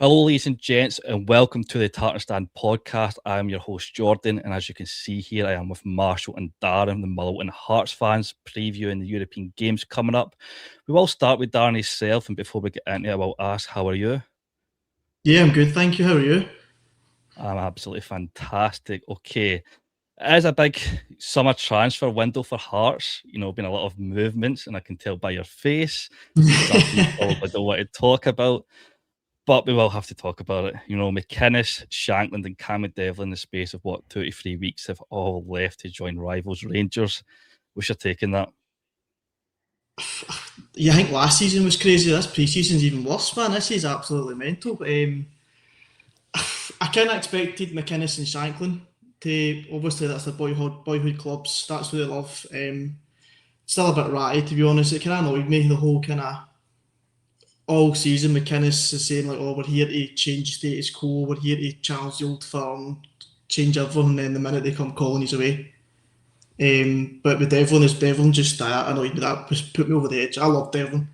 Hello, ladies and gents, and welcome to the Tartan Stand podcast. I am your host, Jordan, and as you can see here, I am with Marshall and Darren, the Motherwell and Hearts fans, previewing the European games coming up. We will start with Darren himself, and before we get into it, I will ask, how are you? Yeah, I'm good, thank you. How are you? I'm absolutely fantastic. Okay, it is a big summer transfer window for Hearts. Been a lot of movements, and I can tell by your face, something you probably don't want to talk about. But we will have to talk about it. McInnes, Shankland, and Cameron Devlin in the space of 2 to 3 weeks have all left to join rivals Rangers. What's your take on that? Yeah, I think last season was crazy. This pre-season's even worse, man. This is absolutely mental. I kind of expected McInnes and Shanklin to, obviously that's their boyhood clubs. That's what they love. Still a bit ratty, to be honest. It kind of annoyed me, the whole kind of all season McInnes is saying like, "Oh, we're here to change status quo. We're here to challenge the old firm, change everything." And then the minute they come calling, he's away. But with Devlin, is Devlin just annoyed me. That just put me over the edge. I love Devlin.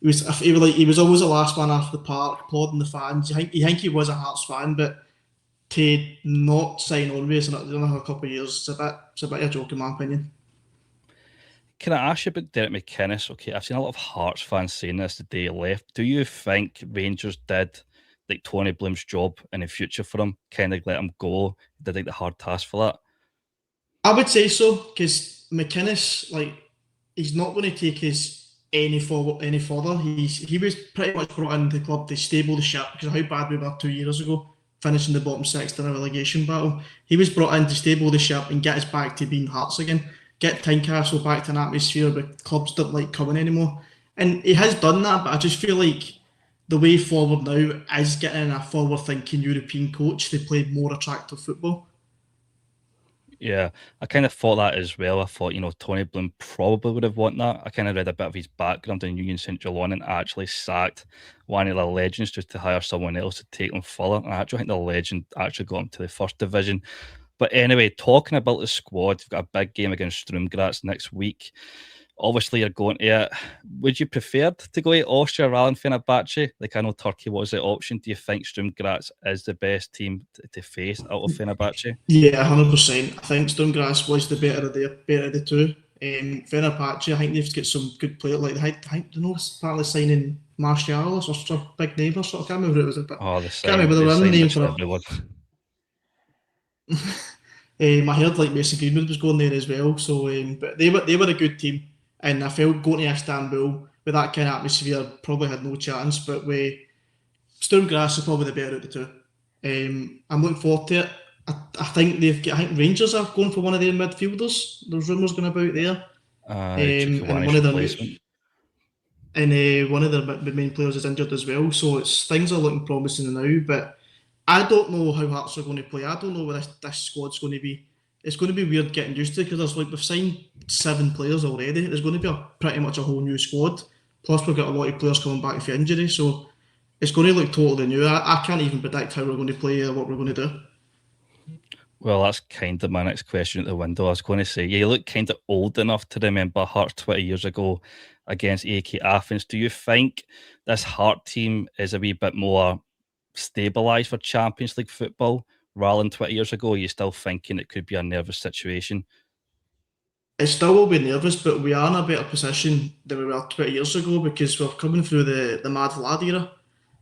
He was always the last man off the park, applauding the fans. You think he was a Hearts fan, but to not sign on with us in another couple of years, it's a bit of a joke in my opinion. Can I ask you about Derek McInnes? Okay, I've seen a lot of Hearts fans saying this the day he left. Do you think Rangers did like Tony Bloom's job in the future for him? Kind of let him go? Did like the hard task for that? I would say so because McInnes, like, he's not going to take his any further. He was pretty much brought into the club to stable the ship because of how bad we were 2 years ago, finishing the bottom six in a relegation battle. He was brought in to stable the ship and get us back to being Hearts again, get Tynecastle back to an atmosphere where clubs don't like coming anymore. And he has done that, but I just feel like the way forward now is getting a forward thinking European coach to play more attractive football. Yeah, I kind of thought that as well. I thought, Tony Bloom probably would have wanted that. I kind of read a bit of his background in Union St. John and actually sacked one of the legends just to hire someone else to take them further. And I actually think the legend actually got him to the first division. But anyway, talking about the squad, we've got a big game against Sturm Graz next week. Obviously, you're going to it. Would you prefer to go to Austria rather than Fenerbahce? Like, I know Turkey was the option. Do you think Sturm Graz is the best team to face out of Fenerbahce? Yeah, 100%. I think Stonegrass was the better of the two. Fenerbahce, I think they've got some good players. Like I think they know partly signing Martial or sort of big name or sort of. Can't remember who it was, but Oh, can't remember the they running signed name for literally it. everyone. I heard like Mason Greenwood was going there as well. So, but they were a good team, and I felt going to Istanbul with that kind of atmosphere probably had no chance. But with Stonegrass is probably the better of the two. I'm looking forward to it. I think I think Rangers are going for one of their midfielders. There's rumours going about there, and Chukwueze replacement. one of their main players is injured as well. So things are looking promising now. But I don't know how Hearts are going to play. I don't know where this squad's going to be. It's going to be weird getting used to because there's like we've signed 7 players already. There's going to be pretty much a whole new squad. Plus we've got a lot of players coming back for injury. So it's going to look totally new. I can't even predict how we're going to play or what we're going to do. Well, that's kind of my next question at the window. I was going to say, you look kind of old enough to remember Hearts 20 years ago against AK Athens. Do you think this Heart team is a wee bit more stabilised for Champions League football rather than 20 years ago? Are you still thinking it could be a nervous situation? It still will be nervous, but we are in a better position than we were 20 years ago because we're coming through the Mad Lad era.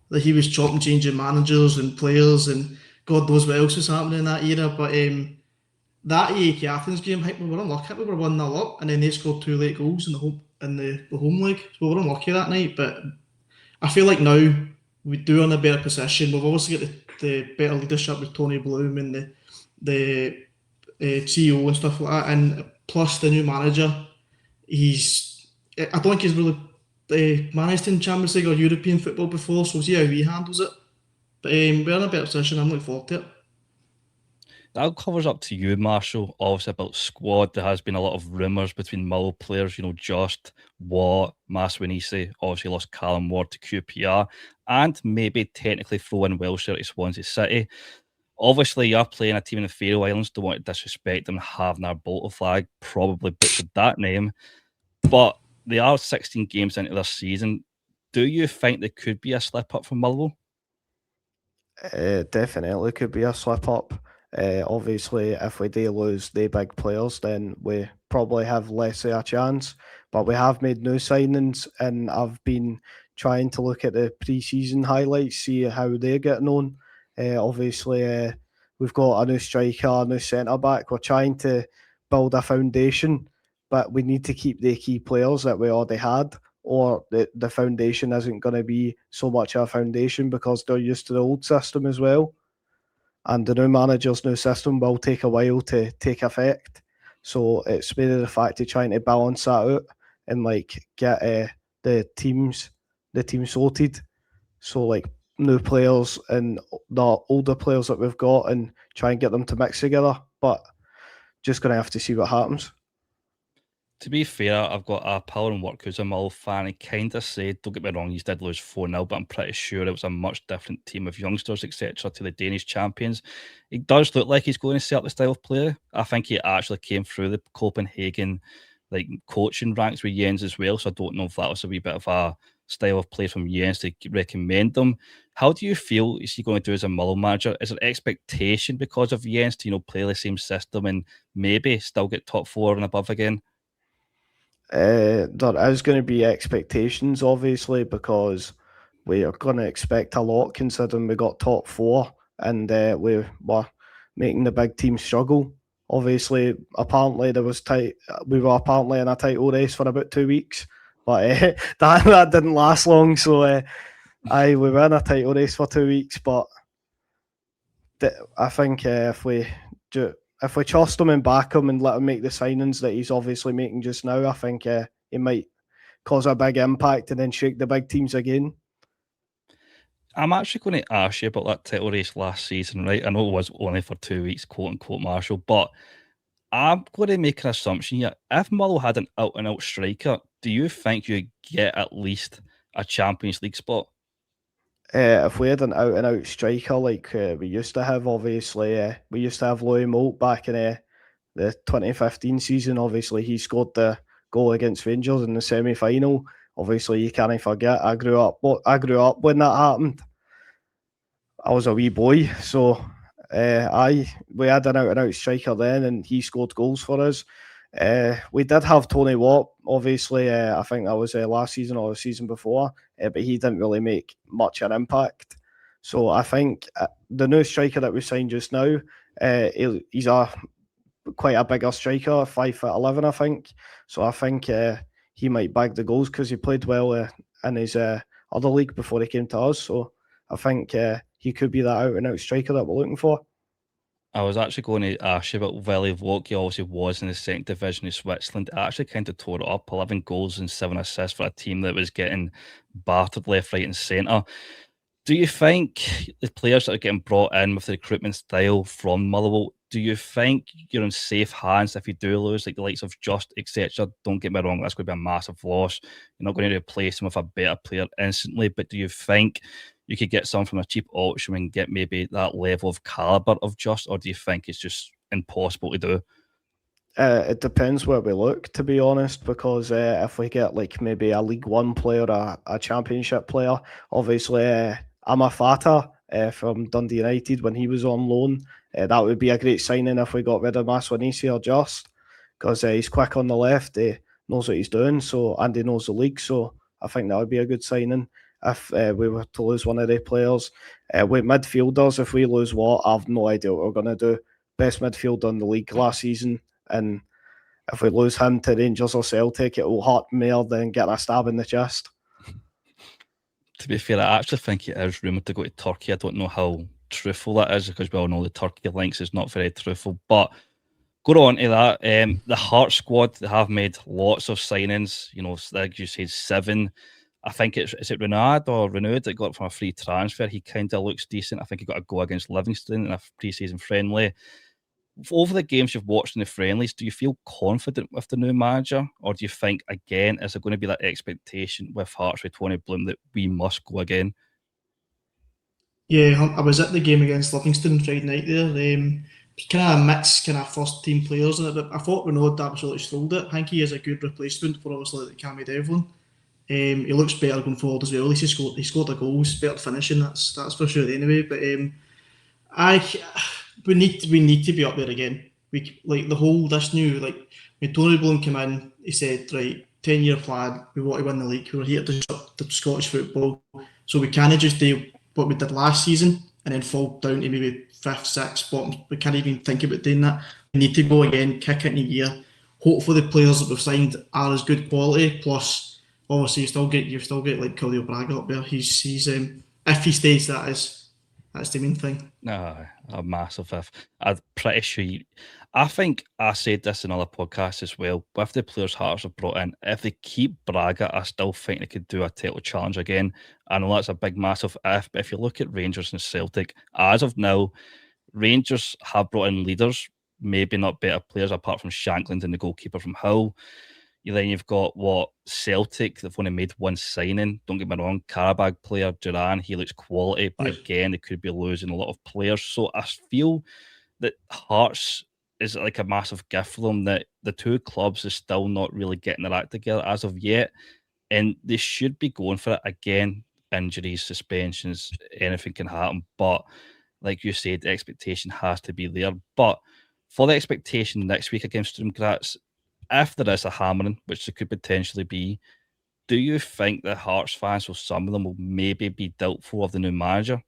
Like he was chopping, changing managers and players, and God knows what else was happening in that era. But that AEK Athens game, I think we were unlucky. I think we were 1-0 up, and then they scored 2 late goals in the home leg. So we were unlucky that night. But I feel like now we do in a better position. We've obviously got the better leadership with Tony Bloom and the CEO and stuff like that, and plus the new manager. He's I don't think he's really managed in Champions League or European football before, so we'll see how he handles it. But we're in a better position. I'm looking forward to it. That covers up to you, Marshall. Obviously, about squad, there has been a lot of rumours between Mull players, Just, Watt, Maswanisi, obviously lost Callum Ward to QPR, and maybe technically throw in Wilshere to Swansea City. Obviously, you're playing a team in the Faroe Islands, don't want to disrespect them having our Bolton flag, probably butchered that name, but they are 16 games into their season. Do you think there could be a slip up from Mull? It definitely could be a slip up. Obviously, if we do lose the big players, then we probably have less of a chance. But we have made new signings, and I've been trying to look at the pre-season highlights, see how they're getting on. Obviously, we've got a new striker, a new centre back. We're trying to build a foundation, but we need to keep the key players that we already had, or the foundation isn't going to be so much a foundation because they're used to the old system as well. And the new manager's new system will take a while to take effect. So it's really the fact of trying to balance that out and like get the teams the team sorted. So like new players and the older players that we've got and try and get them to mix together. But just gonna have to see what happens. To be fair, I've got a pal in work who's a Mull fan. He kind of said, don't get me wrong, he did lose 4-0, but I'm pretty sure it was a much different team of youngsters, etc., to the Danish champions. He does look like he's going to set up the style of play. I think he actually came through the Copenhagen like coaching ranks with Jens as well, so I don't know if that was a wee bit of a style of play from Jens to recommend them. How do you feel is he going to do as a Mull manager? Is there expectation because of Jens to play the same system and maybe still get top four and above again? There is going to be expectations, obviously, because we are going to expect a lot considering we got top four and we were making the big team struggle. Obviously, apparently we were apparently in a title race for about 2 weeks, but that didn't last long. So we were in a title race for 2 weeks, but I think if we trust him and back him and let him make the signings that he's obviously making just now, I think he might cause a big impact and then shake the big teams again. I'm actually going to ask you about that title race last season, right? I know it was only for 2 weeks, quote unquote, Marshall, but I'm going to make an assumption here. If Motherwell had an out and out striker, do you think you'd get at least a Champions League spot? If we had an out and out striker like we used to have, obviously, we used to have Louis Moult back in the 2015 season. Obviously, he scored the goal against Rangers in the semi final. Obviously, you can't forget. I grew up when that happened. I was a wee boy, so we had an out and out striker then, and he scored goals for us. We did have Tony Watt, obviously. I think that was last season or the season before, but he didn't really make much an impact. So I think the new striker that we signed just now, he's quite a bigger striker, 5'11", I think. So I think he might bag the goals because he played well in his other league before he came to us. So I think he could be that out and out striker that we're looking for. I was actually going to ask you about Willy Vogt. He obviously was in the second division of Switzerland. It actually kind of tore it up 11 goals and 7 assists for a team that was getting battered left, right, and centre. Do you think the players that are getting brought in with the recruitment style from Motherwell, do you think you're in safe hands if you do lose, like the likes of Just, etc.? Don't get me wrong, that's going to be a massive loss. You're not going to replace him with a better player instantly, but do you think you could get someone from a cheap auction and get maybe that level of calibre of Just, or do you think it's just impossible to do? It depends where we look, to be honest, because if we get like maybe a League One player, a Championship player, obviously Amafata from Dundee United when he was on loan, that would be a great signing if we got rid of Maswanisi or Just, because he's quick on the left, he knows what he's doing, so and he knows the league, so I think that would be a good signing if we were to lose one of the players. With midfielders, if we lose Watt, I've no idea what we're going to do. Best midfielder in the league last season. And if we lose him to Rangers or Celtic, it will hurt more than getting a stab in the chest. To be fair, I actually think it is rumoured to go to Turkey. I don't know how truthful that is because we all know the Turkey links is not very truthful. But go on to that. The Heart squad, they have made lots of signings. Like you said, 7. I think is it Renard or Renewed that got it from a free transfer. He kind of looks decent. I think he got a go against Livingston in a pre-season friendly. Over the games you've watched in the friendlies, do you feel confident with the new manager, or do you think again is there going to be that expectation with Hearts with Tony Bloom that we must go again? Yeah, I was at the game against Livingston Friday night there. Kind of mixed, kind of first team players in it, but I thought Renaud absolutely stole it. I think he is a good replacement for obviously like Cammy Devlin. He looks better going forward as well. At least he scored a goal. He's better finishing. That's for sure. Anyway, but I we need to be up there again. We like the whole this new like when Tony Bloom came in, he said right 10-year plan. We want to win the league. We're here to disrupt the Scottish football, so we can't just do what we did last season and then fall down to maybe fifth, sixth, bottom. We can't even think about doing that. We need to go again, kick it in a year. Hopefully the players that we've signed are as good quality. Plus, obviously you still get like Khalil Braga up there. He's if he stays, that's the main thing. No, a massive if. I'm pretty sure. I think I said this in other podcasts as well. With the players Hearts have brought in, if they keep Braga, I still think they could do a title challenge again. I know that's a big, massive if, but if you look at Rangers and Celtic, as of now, Rangers have brought in leaders, maybe not better players apart from Shankland and the goalkeeper from Hull. Then you've got Celtic, they've only made one signing. Don't get me wrong, Karabag player Duran, he looks quality, but again, they could be losing a lot of players. So I feel that Hearts is like a massive gift for them that the two clubs are still not really getting their act together as of yet. And they should be going for it again. Injuries, suspensions, anything can happen. But like you said, the expectation has to be there. But for the expectation next week against Sturm Graz, if there is a hammering, which there could potentially be, do you think the Hearts fans, or some of them, will maybe be doubtful of the new manager?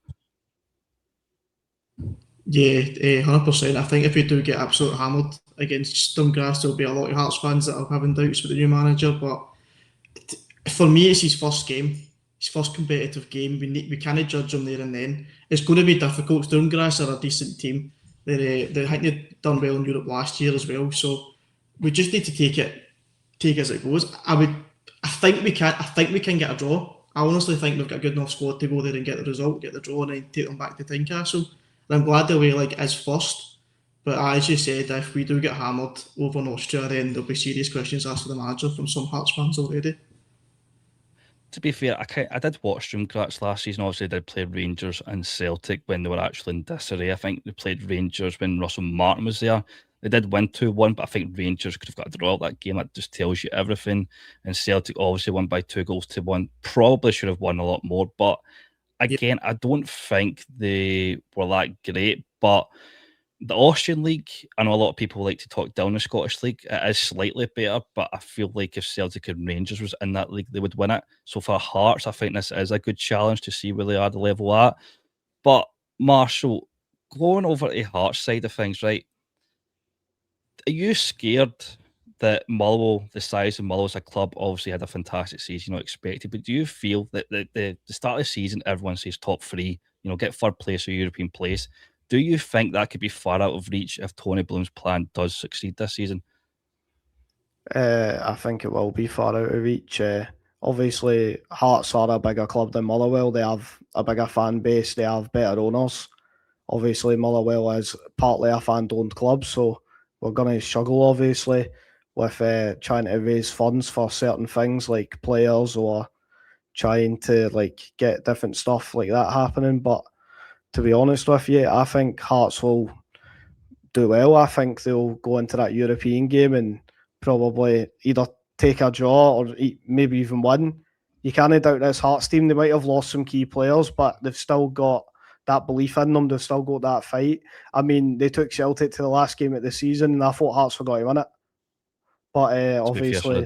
Yeah, 100%. I think if we do get absolutely hammered against Sturm Graz, there'll be a lot of Hearts fans that are having doubts with the new manager. But for me, it's his first game, his first competitive game. We can't judge him there and then. It's going to be difficult. Sturm Graz are a decent team. I think they've done well in Europe last year as well. So we just need to take it as it goes. I think we can. I think we can get a draw. I honestly think we've got a good enough squad to go there and get the result, get the draw, and then take them back to Tynecastle. And I'm glad the way is first. But as you said, if we do get hammered over in Austria, then there'll be serious questions asked for the manager from some Hearts fans already. To be fair, I did watch Sturm Graz last season. Obviously, they did play Rangers and Celtic when they were actually in disarray. I think they played Rangers when Russell Martin was there. They did win 2-1, but I think Rangers could have got a draw at that game. That just tells you everything. And Celtic obviously won by 2-1. Probably should have won a lot more. But again, I don't think they were that great. But the Austrian League, I know a lot of people like to talk down the Scottish League. It is slightly better, but I feel like if Celtic and Rangers was in that league, they would win it. So for Hearts, I think this is a good challenge to see where they are the level at. But Marshall, going over to the Hearts side of things, right? Are you scared that Motherwell, the size of Motherwell as a club, obviously had a fantastic season, expected, but do you feel that the start of the season, everyone says top three, get third place or European place? Do you think that could be far out of reach if Tony Bloom's plan does succeed this season? I think it will be far out of reach. Obviously, Hearts are a bigger club than Motherwell. They have a bigger fan base. They have better owners. Obviously, Motherwell is partly a fan-owned club, so we're going to struggle, obviously, with trying to raise funds for certain things like players or trying to get different stuff like that happening. But to be honest with you, I think Hearts will do well. I think they'll go into that European game and probably either take a draw or maybe even win. You can't doubt this Hearts team. They might have lost some key players, but they've still got that belief in them. They've still got that fight. I mean, they took Celtic to the last game of the season, and I thought Hearts were going to win it. But obviously,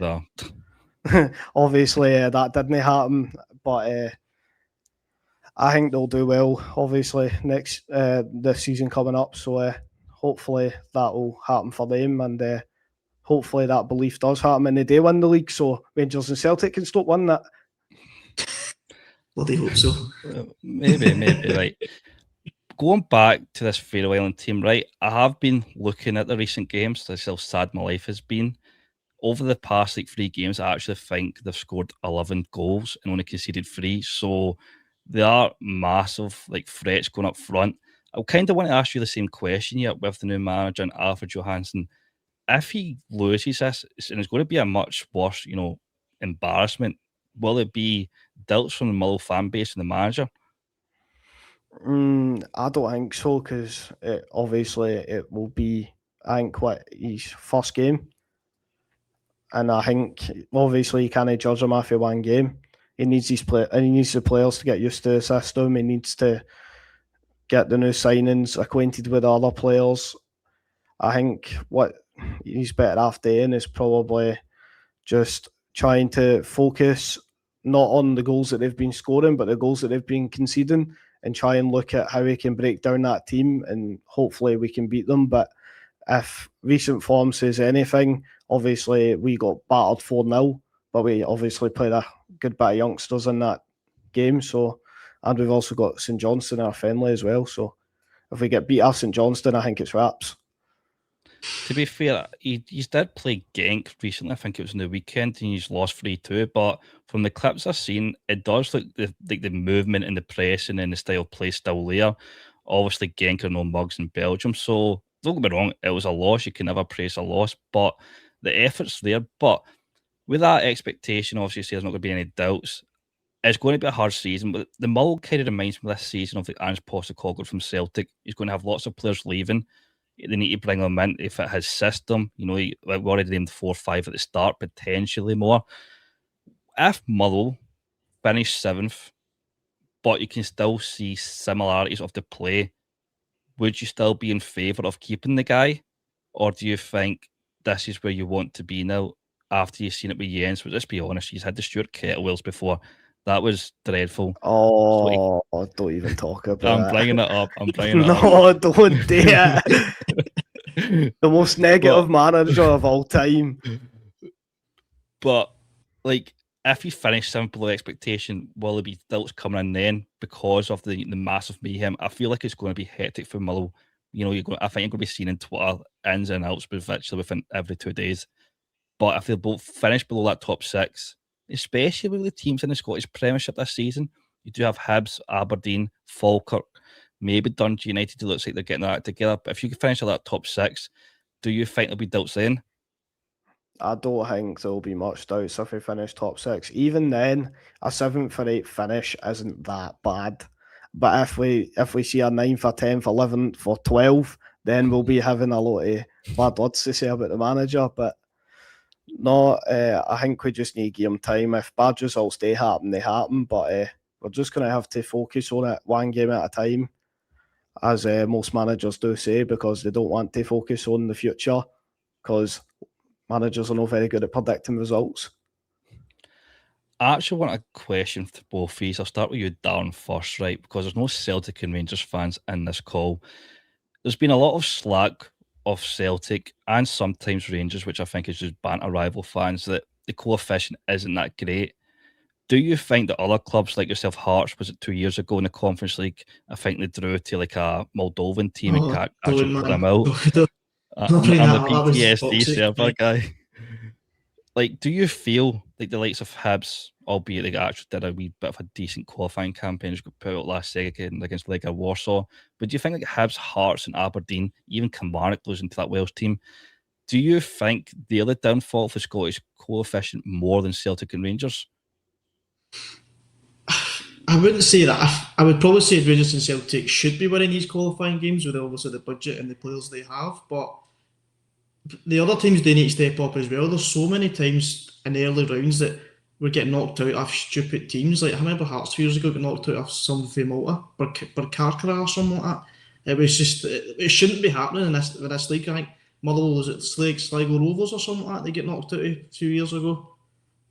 that didn't happen. But I think they'll do well. Obviously, next this season coming up, so hopefully that will happen for them, and hopefully that belief does happen and they do win the league, so Rangers and Celtic can stop winning that. Bloody hope so. Maybe, right. Going back to this Faroe Island team, right? I have been looking at the recent games. That's how sad my life has been. Over the past 3 games, I actually think they've scored 11 goals and only conceded 3. So they are massive, threats going up front. I kind of want to ask you the same question here with the new manager and Alfred Johansson. If he loses this, and it's going to be a much worse, embarrassment, will it be doubts from the Motherwell fan base and the manager? I don't think so, because obviously it will be, I think, his first game. and I think obviously you can't judge him after one game. He needs the players to get used to the system. He needs to get the new signings acquainted with the other players. I think what he's better off doing is probably just trying to focus not on the goals that they've been scoring, but the goals that they've been conceding, and try and look at how we can break down that team, and hopefully we can beat them. But if recent form says anything, obviously we got battered 4-0, but we obviously played a good bit of youngsters in that game. So, and we've also got St Johnstone in our friendly as well. So if we get beat off St Johnstone, I think it's wraps. To be fair, he did play Genk recently. I think it was in the weekend, and he's lost 3-2. But from the clips I've seen, it does look like the movement and the pressing and the style of play still there. Obviously, Genk are no mugs in Belgium, so don't get me wrong, it was a loss. You can never praise a loss, but the effort's there. But with that expectation, obviously, there's not going to be any doubts. It's going to be a hard season, but the Mull kind of reminds me this season of the Ange Postecoglou from Celtic. He's going to have lots of players leaving. They need to bring them in if it has system. You know, we already named 4 or 5 at the start, potentially more. If Motherwell finish 7th, but you can still see similarities of the play, would you still be in favour of keeping the guy? Or do you think this is where you want to be now after you've seen it with Jens? But let's be honest, he's had the Stuart Kettlewells before. That was dreadful. Oh, don't even talk about I'm it. bringing it up. I'm bringing it up. No, don't do it. The most negative manager of all time. But, like, if you finish 7th below expectation, will there be doubts coming in then because of the massive mayhem? I feel like it's going to be hectic for Motherwell. You know, I think you're going to be seeing in Twitter ins and outs virtually within every 2 days. But if they both finish below that top 6, especially with the teams in the Scottish Premiership this season, you do have Hibs, Aberdeen, Falkirk, maybe Dundee United. It looks like they're getting that together. But if you can finish at that top 6, do you think there'll be doubts then? I don't think there'll be much doubts if we finish top 6. Even then, a 7th or 8th finish isn't that bad. But if we see a 9th or 10th, 11th or 12th, then we'll be having a lot of bad words to say about the manager. But no, I think we just need to give him time. If bad results they happen, they happen. But we're just going to have to focus on it one game at a time, as most managers do say, because they don't want to focus on the future, because managers are not very good at predicting results. I actually want a question to both of you. I'll start with you, Darren, first, right? Because there's no Celtic and Rangers fans in this call. There's been a lot of slack of Celtic and sometimes Rangers, which I think is just banter rival fans, that the coefficient isn't that great. Do you think that other clubs like yourself, Hearts, was it 2 years ago in the Conference League? I think they drew to like a Moldovan team and actually put them out. I'm the PTSD server guy. Like, do you feel like the likes of Hibs, albeit they actually did a wee bit of a decent qualifying campaign, just got put out last second against Lega Warsaw, but do you think like Hibs, Hearts and Aberdeen, even Kilmarnock losing to that Welsh team, do you think they're the downfall of the Scottish coefficient more than Celtic and Rangers? I wouldn't say that. I would probably say Rangers and Celtic should be winning these qualifying games with obviously the budget and the players they have, but the other teams they need to step up as well. There's so many times in the early rounds that we're getting knocked out of stupid teams. Like I remember Hearts 2 years ago got knocked out of some from Malta, Barcarcara or something like that. It was just it shouldn't be happening in this league. I think Motherwell was at Sligo Rovers or something like that. They get knocked out a few years ago,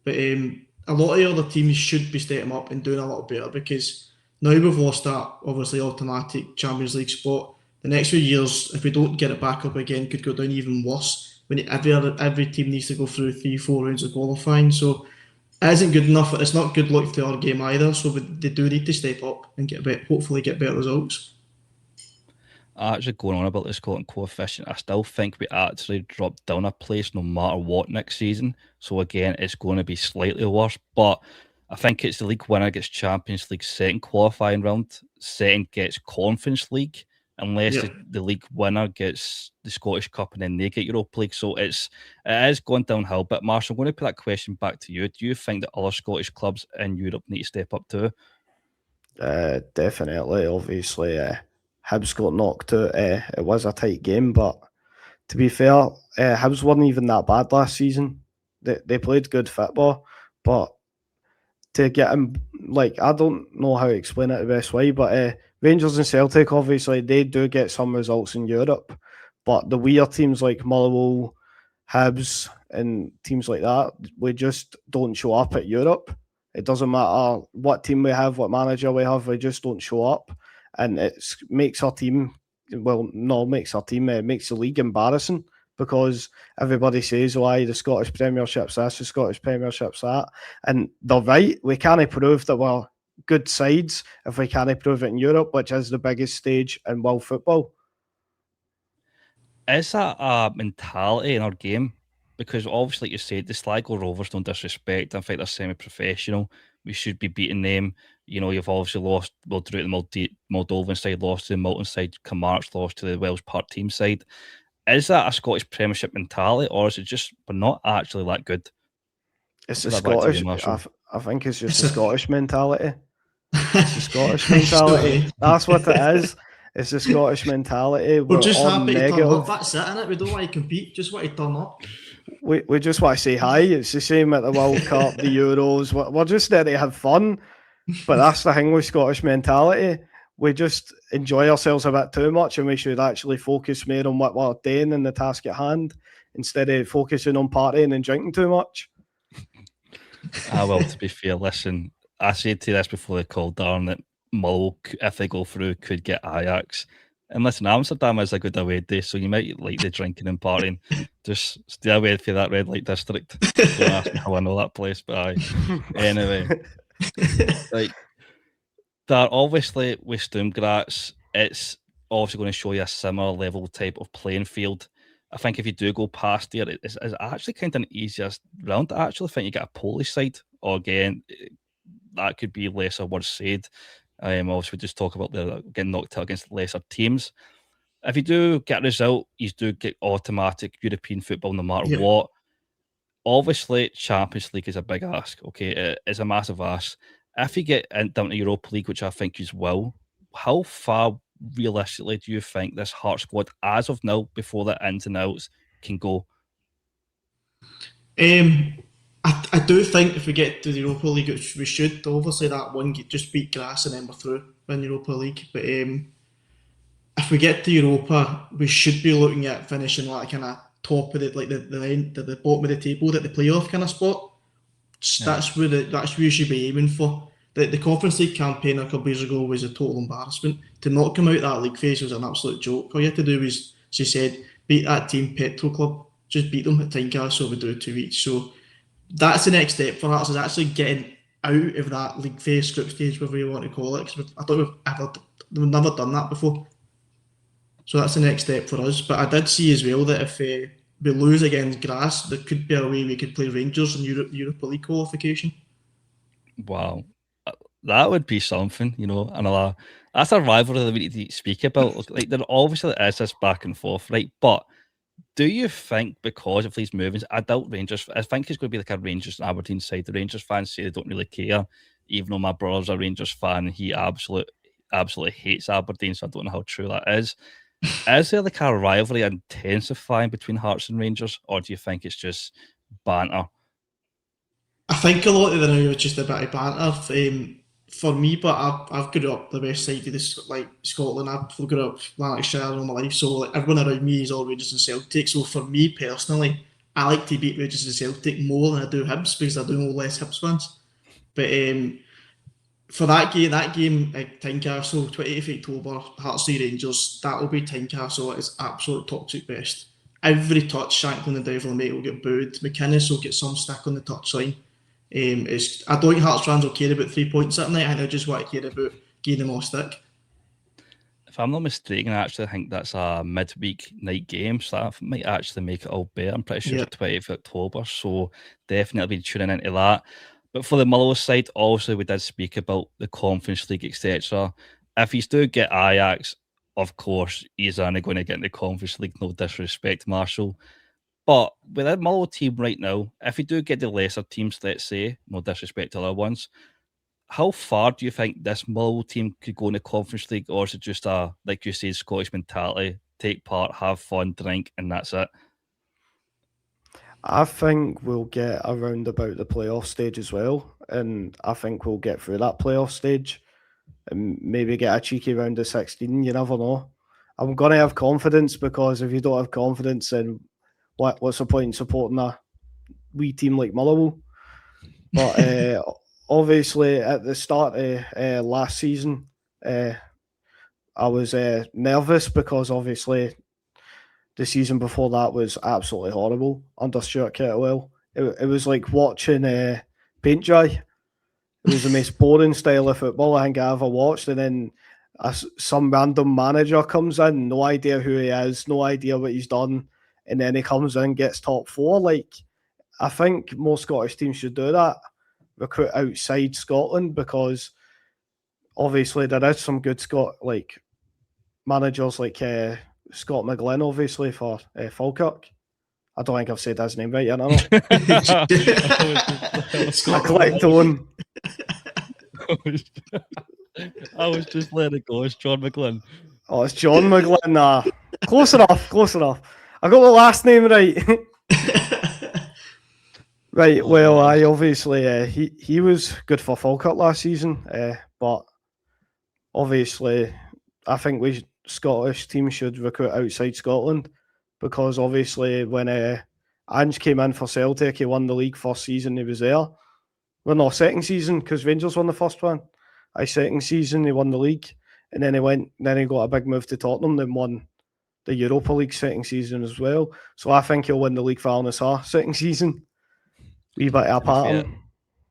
but a lot of the other teams should be stepping up and doing a lot better, because now we've lost that obviously automatic Champions League spot. The next few years, if we don't get it back up again, could go down even worse. When every team needs to go through 3-4 rounds of qualifying, so it isn't good enough. It's not good luck to our game either. So they do need to step up and hopefully get better results. Actually, going on about the Scotland coefficient, I still think we actually dropped down a place no matter what next season. So again, it's going to be slightly worse, but I think it's the league winner gets Champions League second qualifying round, second gets Conference League, unless the league winner gets the Scottish Cup and then they get Europa League. So it is going downhill. But Marshall, I'm going to put that question back to you. Do you think that other Scottish clubs in Europe need to step up too? Definitely. Obviously, Hibs got knocked out. It was a tight game, but to be fair, Hibs weren't even that bad last season. they played good football, but to get him, like, I don't know how to explain it the best way, but Rangers and Celtic, obviously, they do get some results in Europe, but the weird teams like Motherwell, Hibs, and teams like that, we just don't show up at Europe. It doesn't matter what team we have, what manager we have, we just don't show up. And it makes our team, well, no, makes our team, it makes the league embarrassing because everybody says, why the Scottish Premiership's this, the Scottish Premiership's that. And they're right. We can't prove that we're good sides if we can't prove it in Europe, which is the biggest stage in world football. Is that a mentality in our game? Because obviously, like you said, the Sligo Rovers don't disrespect. In fact, they're semi-professional. We should be beating them. You know, you've obviously lost, well, through the Moldovan side, lost to the Milton side, March lost to the Welsh Park team side. Is that a Scottish Premiership mentality, or is it just we're not actually that good? It's Put the that back to you, Scottish. Marshall. I think it's just It's the a- Scottish mentality. It's the Scottish mentality. Sorry. That's what it is. It's the Scottish mentality. We're We're just all happy to turn negative. up. That's it, innit? We don't want to compete. Just want to turn up. We just want to say hi. It's the same at the World Cup, the Euros. We're just there to have fun. But that's the thing with Scottish mentality. We just enjoy ourselves a bit too much, and we should actually focus more on what we're doing and the task at hand instead of focusing on partying and drinking too much. Well, to be fair, listen, I said to you this before they called down that Mull, if they go through, could get Ajax. And listen, Amsterdam is a good away day, so you might like the drinking and partying. Just stay away from that red light district. Don't ask me how I know that place, but aye. Anyway, like, that obviously with Stoomgratz, it's obviously going to show you a similar level type of playing field. I think if you do go past there, it's actually kind of an easiest round. I actually think you get a Polish side, or again, that could be lesser words said. Obviously, we just talk about the getting knocked out against lesser teams. If you do get a result, you do get automatic European football no matter Yeah. what. Obviously, Champions League is a big ask. Okay, it's a massive ask. If you get down to Europa League, which I think you will, how far realistically do you think this Heart squad, as of now, before the ins and outs, can go? I do think if we get to the Europa League, we should. Obviously, that one just beat Grass and then we're through in Europa League. But if we get to Europa, we should be looking at finishing like kind of top of the bottom of the table, at the playoff kind of spot. That's where you should be aiming for. The Conference League campaign a couple of years ago was a total embarrassment. To not come out that league phase was an absolute joke. All you had to do was, she said, beat that team Petro Club. Just beat them at Tynecastle. We do 2 weeks. So that's the next step for Hearts, is actually getting out of that league phase, group stage, whatever you want to call it. Because I don't know we've never done that before. So that's the next step for us. But I did see as well that if we lose against Grass, there could be a way we could play Rangers in Europa League qualification. Wow. That would be something, you know, another. That's a rivalry that we need to speak about. Like, there obviously is this back and forth, right? But do you think because of these movements, I doubt Rangers, I think it's going to be like a Rangers and Aberdeen side. The Rangers fans say they don't really care, even though my brother's a Rangers fan and he absolutely hates Aberdeen, so I don't know how true that is. Is there like a rivalry intensifying between Hearts and Rangers, or do you think it's just banter? I think a lot of the now is just a bit of banter. For me, but I've grew up the west side of this, like Scotland. I've grew up Lanarkshire all my life, so like everyone around me is all Rangers and Celtic. So for me personally, I like to beat Rangers and Celtic more than I do Hibs, because I do know less Hibs fans. But for that game at Tynecastle, 28th October, Hearts v Rangers, that will be Tynecastle at its absolute toxic best. Every touch, Shanklin and Devlin mate will get booed. McInnes will get some stick on the touchline. I don't think Hearts fans will care about 3 points that night. I think they'll just want to care about gaining more stick. If I'm not mistaken, I actually think that's a midweek night game, so that might actually make it all better. I'm pretty sure it's 20th October, so definitely be tuning into that. But for the Motherwell side, obviously we did speak about the Conference League, etc. If he's do get Ajax, of course, he's only going to get in the Conference League, no disrespect, Marshall. But with that Motherwell team right now, if you do get the lesser teams, let's say, no disrespect to other ones, how far do you think this Motherwell team could go in the Conference League, or is it just a, like you said, Scottish mentality, take part, have fun, drink, and that's it? I think we'll get around about the playoff stage as well, and I think we'll get through that playoff stage and maybe get a cheeky round of 16. You never know. I'm gonna have confidence, because if you don't have confidence, then what's the point in supporting a wee team like Motherwell? But obviously, at the start of last season, I was nervous because obviously the season before that was absolutely horrible under Stuart Kettlewell. It was like watching paint dry. It was the most boring style of football I think I ever watched. And then some random manager comes in, no idea who he is, no idea what he's done, and then he comes in, gets top four. Like, I think most Scottish teams should do that, recruit outside Scotland, because obviously there is some good managers like Scott McGlynn, obviously, for Falkirk. I don't think I've said his name right yet. I clicked on. I was just letting it go. It's John McGlynn. Oh, it's John McGlynn. Nah. Close enough. I got the last name right. Right. Well, I obviously he was good for Falkirk last season, but obviously I think Scottish teams should recruit outside Scotland, because obviously when Ange came in for Celtic, he won the league first season he was there. Well, no, second season, because Rangers won the first one. Second season he won the league, and then he got a big move to Tottenham, then won the Europa League second season as well. So I think he'll win the league for Al-Nassr second season. Wee bit of a pattern.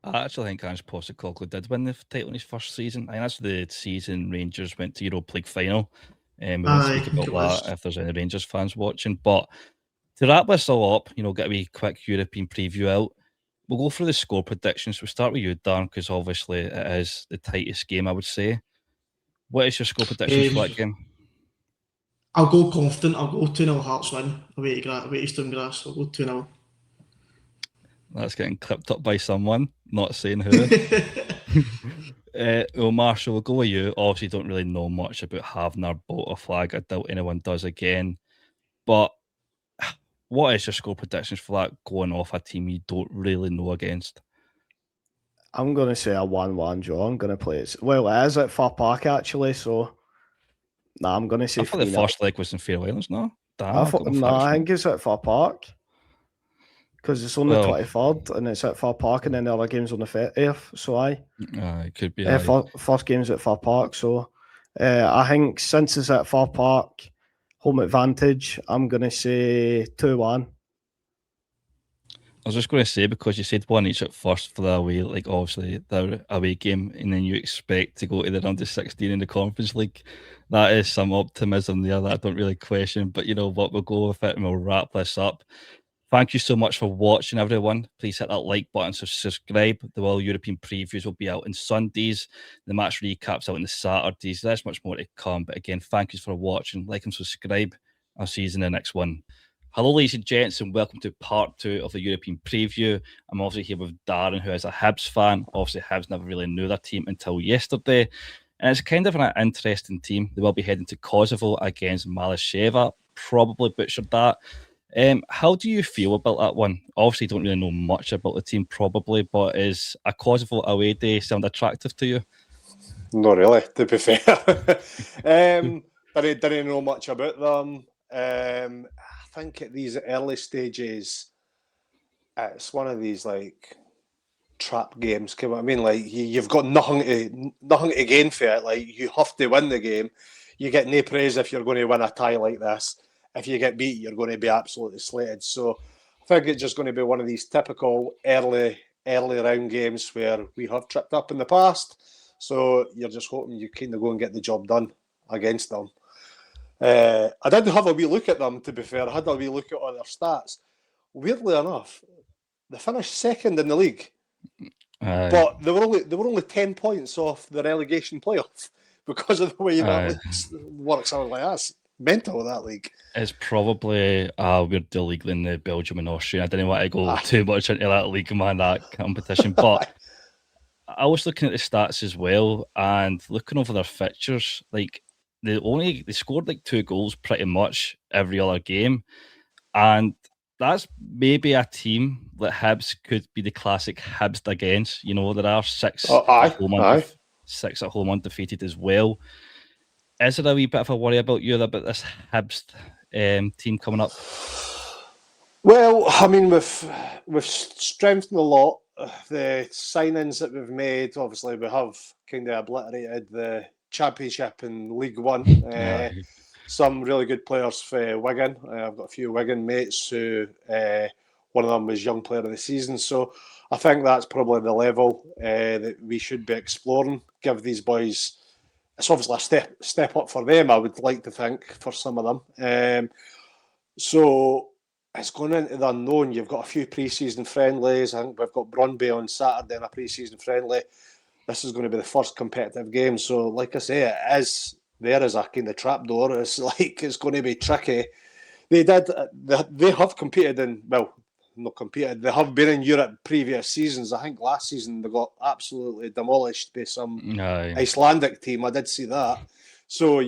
I actually think Ange Postecoglou did win the title in his first season. I think that's the season Rangers went to Europa League final. We won't speak about that if there's any Rangers fans watching. But to wrap this all up, get a wee quick European preview out. We'll go through the score predictions. We'll start with you, Dan, because obviously it is the tightest game, I would say. What is your score predictions for that game? I'll go confident. I'll go 2-0 Hearts win away to Stone Grass. I'll go 2-0. That's getting clipped up by someone, not saying who. Well, Marshall, we'll go with you. Obviously, don't really know much about having our Bolter flag. I doubt anyone does again. But what is your score predictions for that, going off a team you don't really know against? I'm going to say a 1-1 draw. I'm going to play it. Well, it is at Fir Park, actually, so... I'm going to say... I thought the first leg was in Faroe Islands, no? I think it's at Fir Park. Because it's on the 23rd, and it's at Fir Park, and then the other game's on the 30th, so it could be. First game's at Fir Park, so... I think since it's at Fir Park, home advantage, I'm going to say 2-1. I was just going to say, because you said one each at first for the away, like obviously the away game, and then you expect to go to the round of 16 in the Conference League. That is some optimism there that I don't really question, but you know what, we'll go with it and we'll wrap this up. Thank you so much for watching, everyone. Please hit that like button, subscribe. The World European previews will be out on Sundays. The match recaps out on the Saturdays. There's much more to come, but again, thank you for watching. Like and subscribe. I'll see you in the next one. Hello, ladies and gents, and welcome to part 2 of the European preview. I'm obviously here with Darren, who is a Hibs fan. Obviously, Hibs never really knew their team until yesterday. And it's kind of an interesting team. They will be heading to Kosovo against Malasheva. Probably butchered that. How do you feel about that one? Obviously, don't really know much about the team, probably, but is a Kosovo away day sound attractive to you? Not really, to be fair. Didn't know much about them. I think at these early stages, it's one of these like trap games. You know what I mean? Like you've got nothing to gain for it. Like you have to win the game. You get no praise if you're going to win a tie like this. If you get beat, you're going to be absolutely slated. So I think it's just going to be one of these typical early round games where we have tripped up in the past. So you're just hoping you kind of go and get the job done against them. I did have a wee look at them, to be fair. I had a wee look at all their stats. Weirdly enough, they finished second in the league. But they were only 10 points off the relegation playoff because of the way that works out like that. Mental, that league. It's probably a weirder league than the Belgium and Austria. I didn't want to go too much into that league, man, that competition. But I was looking at the stats as well and looking over their fixtures. Like they scored like 2 goals pretty much every other game. And that's maybe a team that Hibs could be the classic Hibs against. There are six at home six at home undefeated as well. Is there a wee bit of a worry about this Hibs team coming up? Well, I mean, we've strengthened a lot. The signings that we've made, obviously, we have kind of obliterated the Championship and League One. Some really good players for Wigan. I've got a few Wigan mates who one of them was Young Player of the Season. So I think that's probably the level that we should be exploring. Give these boys, it's obviously a step up for them, I would like to think, for some of them. So it's going into the unknown. You've got a few pre-season friendlies. I think we've got Brøndby on Saturday in a pre-season friendly. This is going to be the first competitive game. So, like I say, there is a kind of trapdoor. It's like it's going to be tricky. They have competed in, well, not competed. They have been in Europe previous seasons. I think last season they got absolutely demolished by some Icelandic team. I did see that. So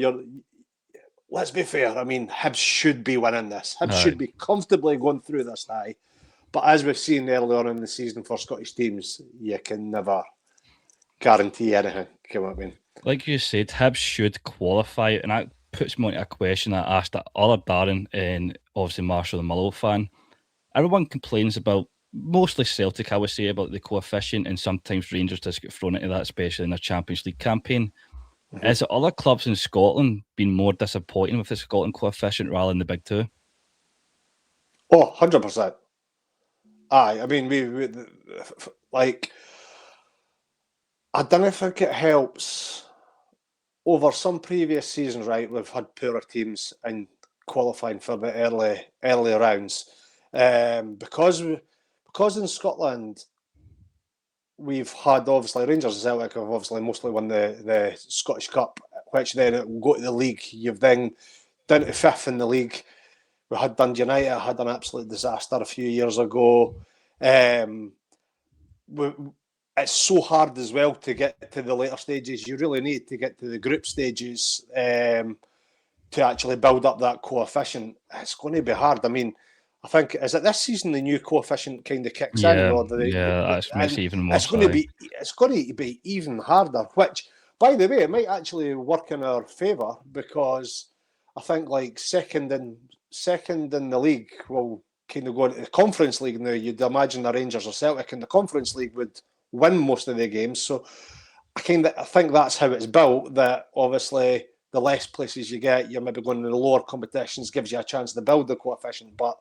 let's be fair. I mean, Hibs should be winning this. Hibs should be comfortably going through this tie. But as we've seen earlier on in the season for Scottish teams, you can never guarantee anything. Come on, I mean. Like you said, Hibs should qualify, and that puts me onto a question I asked that other Darren, and obviously Marshall, the Motherwell fan. Everyone complains about, mostly Celtic, I would say, about the coefficient, and sometimes Rangers just get thrown into that, especially in their Champions League campaign. Mm-hmm. Has other clubs in Scotland been more disappointing with the Scotland coefficient rather than the big two? Oh, 100%. Aye, I mean, we like, I don't think it helps. Over some previous seasons, right, we've had poorer teams in qualifying for the early rounds. Because in Scotland, we've had, obviously, Rangers and Celtic have obviously mostly won the Scottish Cup, which then it will go to the league. You've then down to fifth in the league. We had Dundee United, had an absolute disaster a few years ago. It's so hard as well to get to the later stages. You really need to get to the group stages to actually build up that coefficient. It's going to be hard. I mean, I think, is it this season the new coefficient kind of kicks in? Or that makes it even more. It's going to be even harder. Which, by the way, it might actually work in our favour, because I think like second in the league will kind of go into the Conference League now. You'd imagine the Rangers or Celtic in the Conference League would win most of their games. So I think that's how it's built, that obviously the less places you get, you're maybe going to the lower competitions, gives you a chance to build the coefficient. But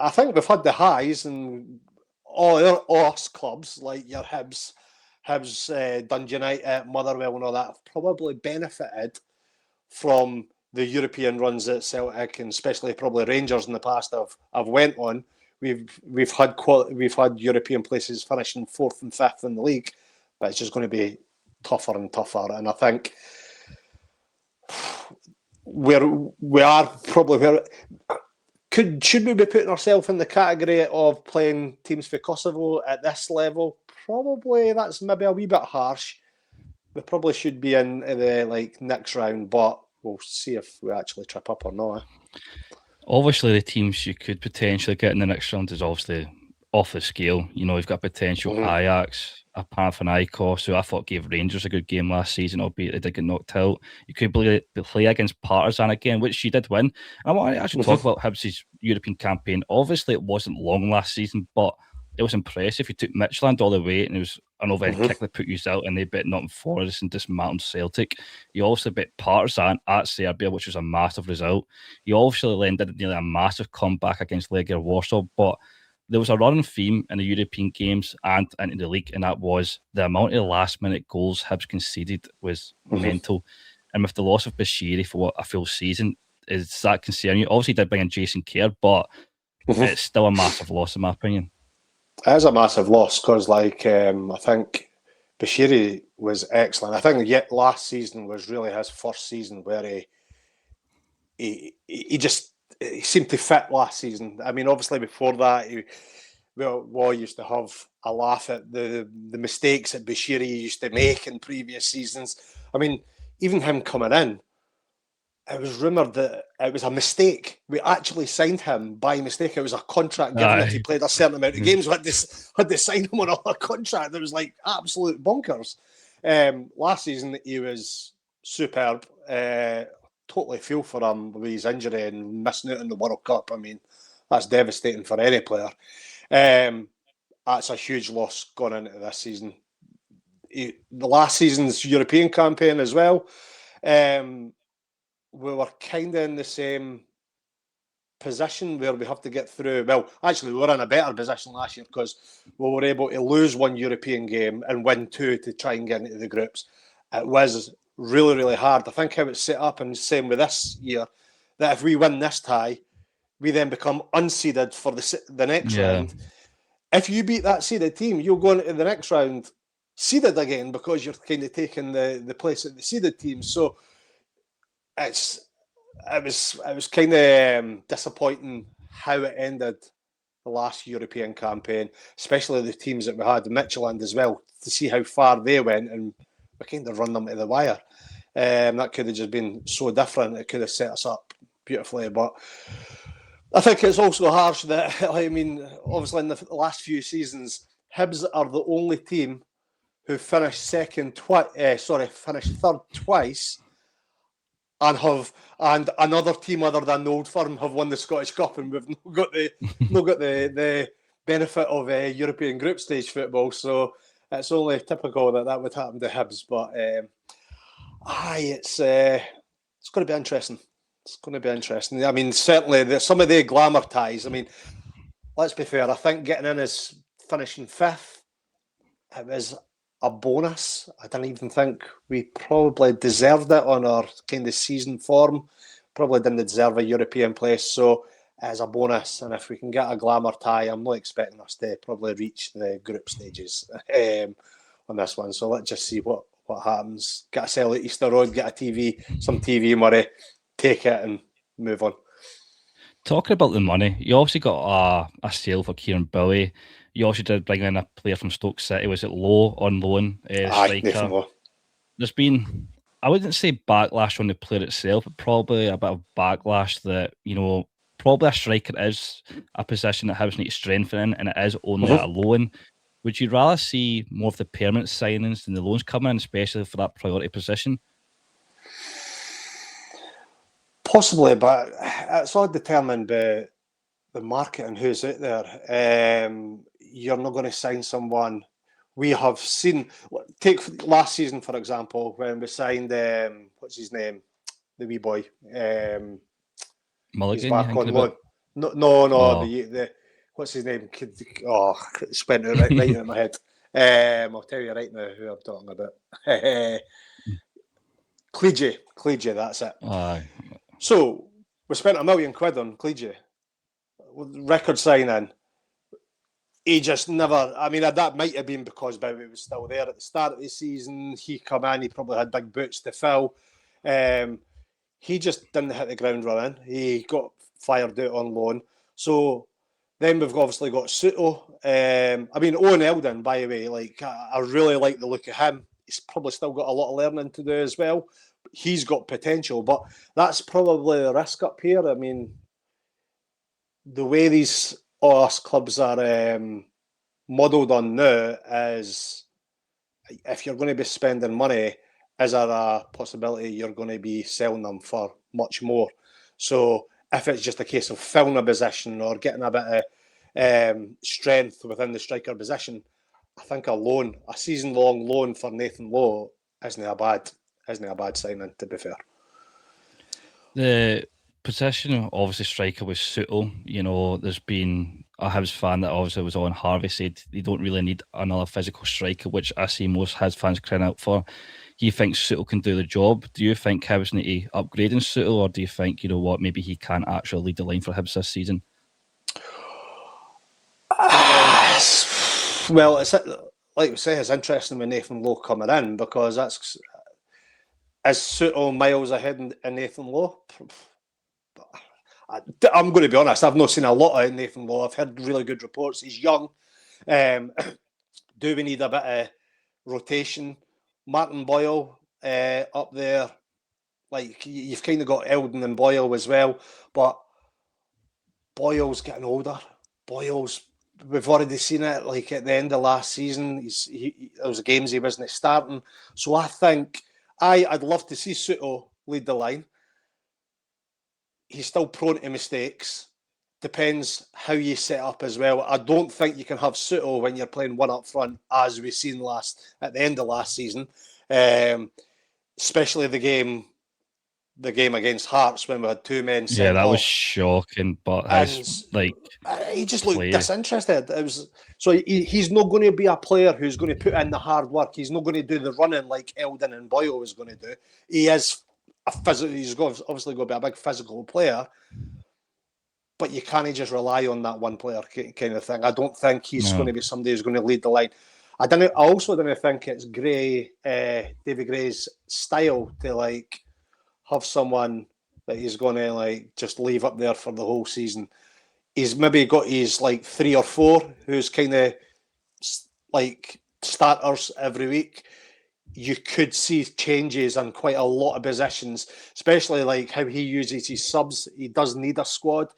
I think we've had the highs, and all us clubs like your Hibs, Dundee United, Motherwell and all that have probably benefited from the European runs that Celtic and especially probably Rangers in the past have went on. We've had European places finishing fourth and fifth in the league, but it's just going to be tougher and tougher. And I think we are probably should we be putting ourselves in the category of playing teams for Kosovo at this level? Probably that's maybe a wee bit harsh. We probably should be in the next round, but we'll see if we actually trip up or not. Obviously, the teams you could potentially get in the next round is obviously off the scale. You've got potential Ajax, a Panathinaikos, who I thought gave Rangers a good game last season, albeit they did get knocked out. You could play against Partizan again, which she did win. And I want to actually talk about Hibs' European campaign. Obviously, it wasn't long last season, but it was impressive. You took Midtjylland all the way, and it was an overhead kick that put you out, and they beat Nottingham Forest and dismantled Celtic. You also beat Partizan at Serbia, which was a massive result. You obviously then did nearly a massive comeback against Legia Warsaw, but there was a running theme in the European games and into the league, and that was the amount of last-minute goals Hibs conceded was mental. And with the loss of Bashiri for a full season, is that concerning you? Obviously, did bring in Jason Kerr, but it's still a massive loss, in my opinion. It is a massive loss because, I think Bashiri was excellent. I think yet last season was really his first season where he seemed to fit last season. I mean, obviously before that, we used to have a laugh at the mistakes that Bashiri used to make in previous seasons. I mean, even him coming in, it was rumoured that it was a mistake. We actually signed him by mistake. It was a contract given that he played a certain amount of games. We had to sign him on a contract that was like absolute bonkers. Last season, he was superb. Totally feel for him with his injury and missing out in the World Cup. I mean, that's devastating for any player. That's a huge loss going into this season. The last season's European campaign as well. We were kind of in the same position where we have to get through. Well, actually, we were in a better position last year because we were able to lose one European game and win two to try and get into the groups. It was really, really hard. I think how it's set up, and same with this year, that if we win this tie, we then become unseeded for the next round. If you beat that seeded team, you'll go into the next round seeded again because you're kind of taking the place of the seeded team. So it was kind of disappointing how it ended the last European campaign, especially the teams that we had in Midtjylland as well, to see how far they went, and we kind of run them to the wire. That could have just been so different. It could have set us up beautifully, but I think it's also harsh that, I mean, obviously in the last few seasons, Hibs are the only team who finished finished third twice, and another team other than the Old Firm have won the Scottish Cup, and we've not got the benefit of European group stage football. So it's only typical that would happen to Hibs. But it's going to be interesting. It's going to be interesting. I mean, certainly some of the glamour ties. I mean, let's be fair. I think getting in as finishing fifth, it was a bonus. I don't even think we probably deserved it on our kind of season form. Probably didn't deserve a European place. So as a bonus, and if we can get a glamour tie, I'm not expecting us to probably reach the group stages on this one. So let's just see what happens. Get a sell at Easter Road, get some TV money, take it and move on. Talking about the money, you obviously got a sale for Kieran Billy. You also did bring in a player from Stoke City. Was it Lowe on loan? Nathan Lowe. There's been, I wouldn't say backlash on the player itself, but probably a bit of backlash that, probably a striker is a position that Hibs need to strengthen, and it is only at a loan. Would you rather see more of the permanent signings than the loans coming in, especially for that priority position? Possibly, but it's all determined by the market and who's out there. You're not going to sign someone. We have seen, take last season for example, when we signed what's his name, the wee boy, Mulligan. He's back on loan. No. The what's his name? It's went right out of my head. I'll tell you right now who I'm talking about. Cleege, that's it. So we spent £1 million on Cleege, record signing. He just never. I mean, that might have been because Bowie was still there at the start of the season. He come in, he probably had big boots to fill. He just didn't hit the ground running. He got fired out on loan. So then we've obviously got Soto. Owen Eldon, by the way, I really like the look of him. He's probably still got a lot of learning to do as well. He's got potential, but that's probably the risk up here. I mean, the way these us clubs are modelled on now is, if you're going to be spending money, is there a possibility you're going to be selling them for much more? So if it's just a case of filling a position or getting a bit of strength within the striker position, I think a season-long loan for Nathan Lowe isn't a bad signing, to be fair. The position, obviously, striker was Soto. There's been a Hibs fan that obviously was on Harvey said they don't really need another physical striker, which I see most Hibs fans crying out for. He thinks Soto can do the job. Do you think Hibs need to upgrade in Soto, or do you think, maybe he can actually lead the line for Hibs this season? Well, it's like we say, it's interesting with Nathan Lowe coming in, because is Soto miles ahead in Nathan Lowe? I'm going to be honest, I've not seen a lot of Nathan Lowe. I've heard really good reports. He's young. Do we need a bit of rotation? Martin Boyle up there, Like you've kind of got Eldon and Boyle as well, but Boyle's getting older. Boyle's, we've already seen it. Like at the end of last season, there was games he wasn't starting. So I think I'd love to see Soto lead the line. He's still prone to mistakes. Depends how you set up as well. I don't think you can have Soto when you're playing one up front, as we've seen at the end of last season, especially the game against Hearts when we had two men sent Yeah, that off. was shocking. But He just looked disinterested. It was so he's not going to be a player who's going to put in the hard work. He's not going to do the running like Eldon and Boyle was going to do. He is he's obviously going to be a big physical player. But you can't just rely on that one player kind of thing. I don't think he's going to be somebody who's going to lead the line. I also don't think it's David Gray's style to like have someone that he's going to like just leave up there for the whole season. He's maybe got his like 3 or 4 who's kind of like starters every week. You could see changes on quite a lot of positions, especially like how he uses his subs. He does need a squad.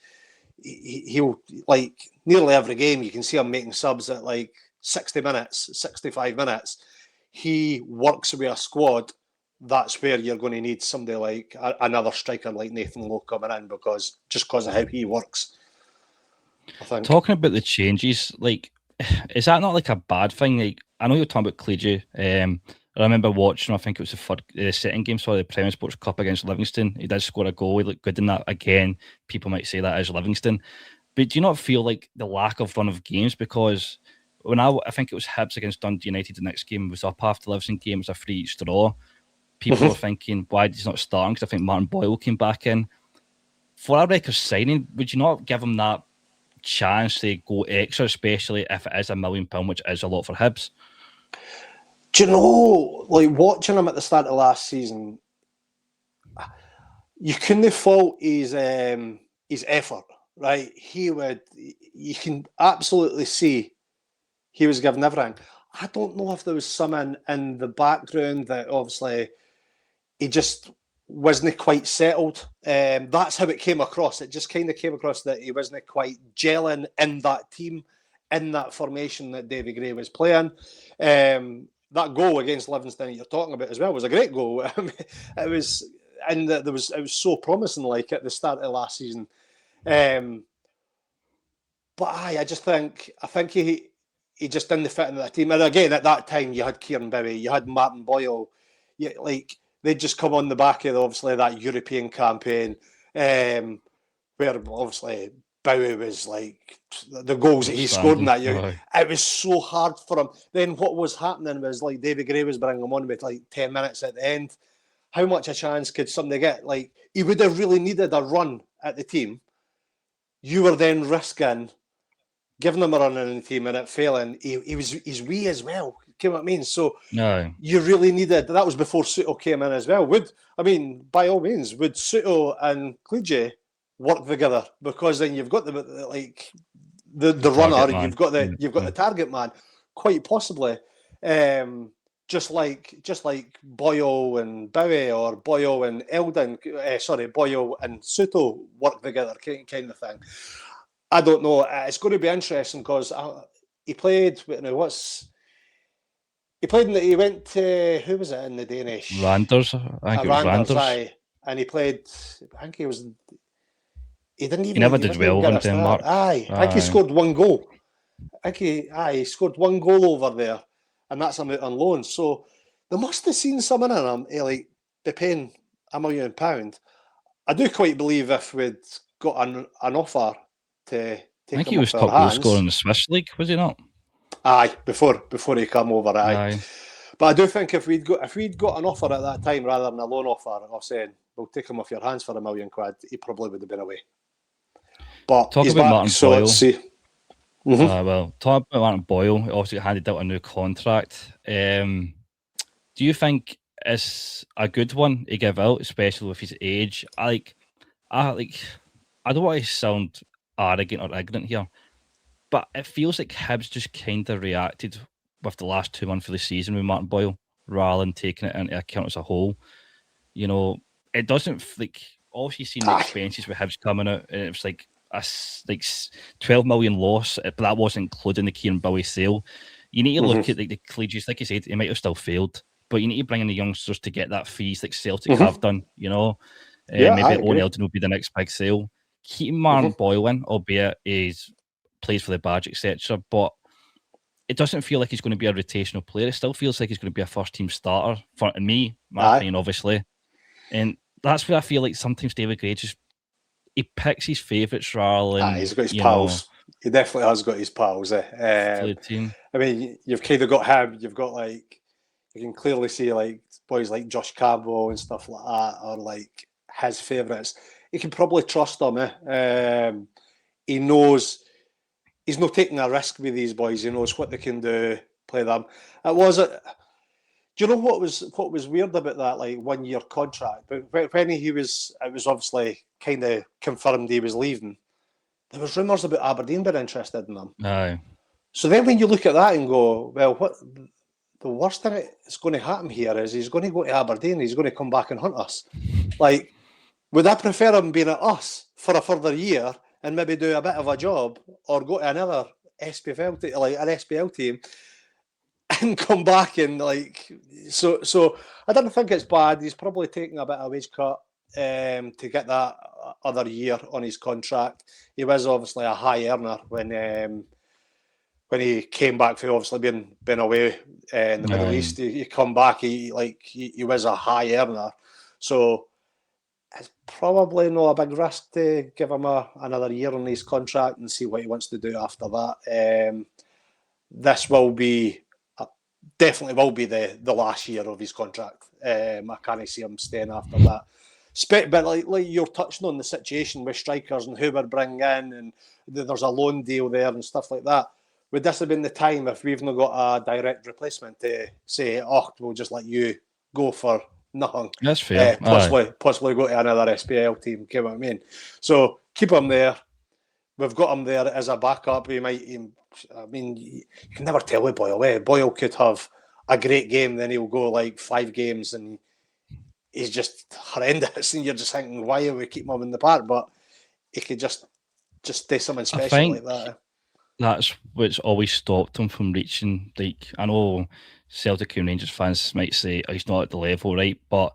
He'll like nearly every game you can see him making subs at like 60 minutes, 65 minutes. He works with a squad. That's where you're going to need somebody like another striker like Nathan Lowe coming in because of how he works. I think. Talking about the changes, like, is that not like a bad thing? Like, I know you're talking about Clegy. I remember watching, I think it was the second game, the Premier Sports Cup against Livingston. He did score a goal. He looked good in that. Again, people might say that is Livingston. But do you not feel like the lack of run of games? Because when I think it was Hibs against Dundee United, the next game was up after the Livingston game. It was a free draw. People were thinking, why is he not starting? Because I think Martin Boyle came back in. For a record signing, would you not give him that chance to go extra, especially if it is £1 million, which is a lot for Hibs? Do you know, like watching him at the start of last season, you couldn't fault his effort, right? You can absolutely see he was given everything. I don't know if there was something in the background that obviously he just wasn't quite settled. That's how it came across. It just kind of came across that he wasn't quite gelling in that team, in that formation that David Gray was playing. That goal against Livingston that you're talking about as well was a great goal. It was so promising, like at the start of last season. But I think he just didn't fit into that team. And again, at that time, you had Kieran Bowie, you had Martin Boyle. They'd just come on the back of obviously that European campaign, where obviously Bowie was like the goals that he scored in that year. It was so hard for him. Then what was happening was like David Gray was bringing him on with like 10 minutes at the end. How much a chance could somebody get? Like he would have really needed a run at the team. You were then risking giving him a run in the team and it failing. He's wee as well. You know what I mean? So you really needed. That was before Soto came in as well. By all means, would Soto and Clegy work together? Because then you've got the runner, you've got the target man, quite possibly. Just like Boyle and Bowie or Boyle and Eldon, Boyle and Soto work together, kind of thing. I don't know. It's going to be interesting because he played. He went to, who was it in the Danish? Randers. I think it was Randers. Aye. And he played. I think he was. He didn't even. He never did well in Denmark. Aye. I think he scored 1 goal. He scored 1 goal over there, and that's him out on loan. So they must have seen something in him. Like they're paying £1 million. I do quite believe if we'd got an offer to take I think he was top goal scorer in the Swiss League, was he not? Aye, before he come over, aye. But I do think if we'd got an offer at that time rather than a loan offer of saying we'll take him off your hands for £1 million, he probably would have been away. But talk he's about back, Martin so Boyle. Let's see. Talk about Martin Boyle. He obviously handed out a new contract. Do you think it's a good one to give out, especially with his age? I don't want to sound arrogant or ignorant here, but it feels like Hibs just kind of reacted with the last 2 months of the season with Martin Boyle rather than taking it into account as a whole. You know, it doesn't like obviously seen the expenses with Hibs coming out, and it was like a 12 million loss, but that wasn't including the Kieran Billy sale. You need to look at like the collegiates, like you said, it might have still failed, but you need to bring in the youngsters to get that fees like Celtic have done, you know. Maybe Owen Eldon will be the next big sale. Keeping Martin Boyle in, albeit he's plays for the badge, etc. But it doesn't feel like he's going to be a rotational player. It still feels like he's going to be a first team starter for me, my opinion, obviously. And that's where I feel like sometimes David Gray he picks his favourites rather than he's got his pals. He definitely has got his pals. Team. I mean, you've kind of got him. You've got like you can clearly see like boys like Josh Campbell and stuff like that are like his favourites. You can probably trust him. He knows he's not taking a risk with these boys. He knows what they can do. Play them. Do you know what was weird about that like 1 year contract? But when it was obviously kind of confirmed he was leaving. There was rumours about Aberdeen being interested in him. Aye. So then when you look at that and go, well, what the worst thing that's going to happen here is he's going to go to Aberdeen. He's going to come back and hunt us. Like, would I prefer him being at us for a further year and maybe do a bit of a job, or go to another SPFL like an SPL team? And come back and like so I don't think it's bad. He's probably taking a bit of wage cut to get that other year on his contract. He was obviously a high earner when he came back for obviously being away in the Middle East. He come back, he was a high earner. So it's probably not a big risk to give him another year on his contract and see what he wants to do after that. This will be definitely will be the last year of his contract. I can't see him staying after that. But like you're touching on the situation with strikers and who we're bringing in, and there's a loan deal there and stuff like that. Would this have been the time if we've not got a direct replacement to say, oh, we'll just let you go for nothing? That's fair. Possibly go to another SPL team. You know what I mean? So keep him there. We've got him there as a backup. I mean, you can never tell with Boyle. Boyle could have a great game, then he'll go like 5 games and he's just horrendous. And you're just thinking, why are we keeping him in the park? But he could just do something special like that. That's what's always stopped him from reaching. Like, I know Celtic and Rangers fans might say, oh, he's not at the level, right? But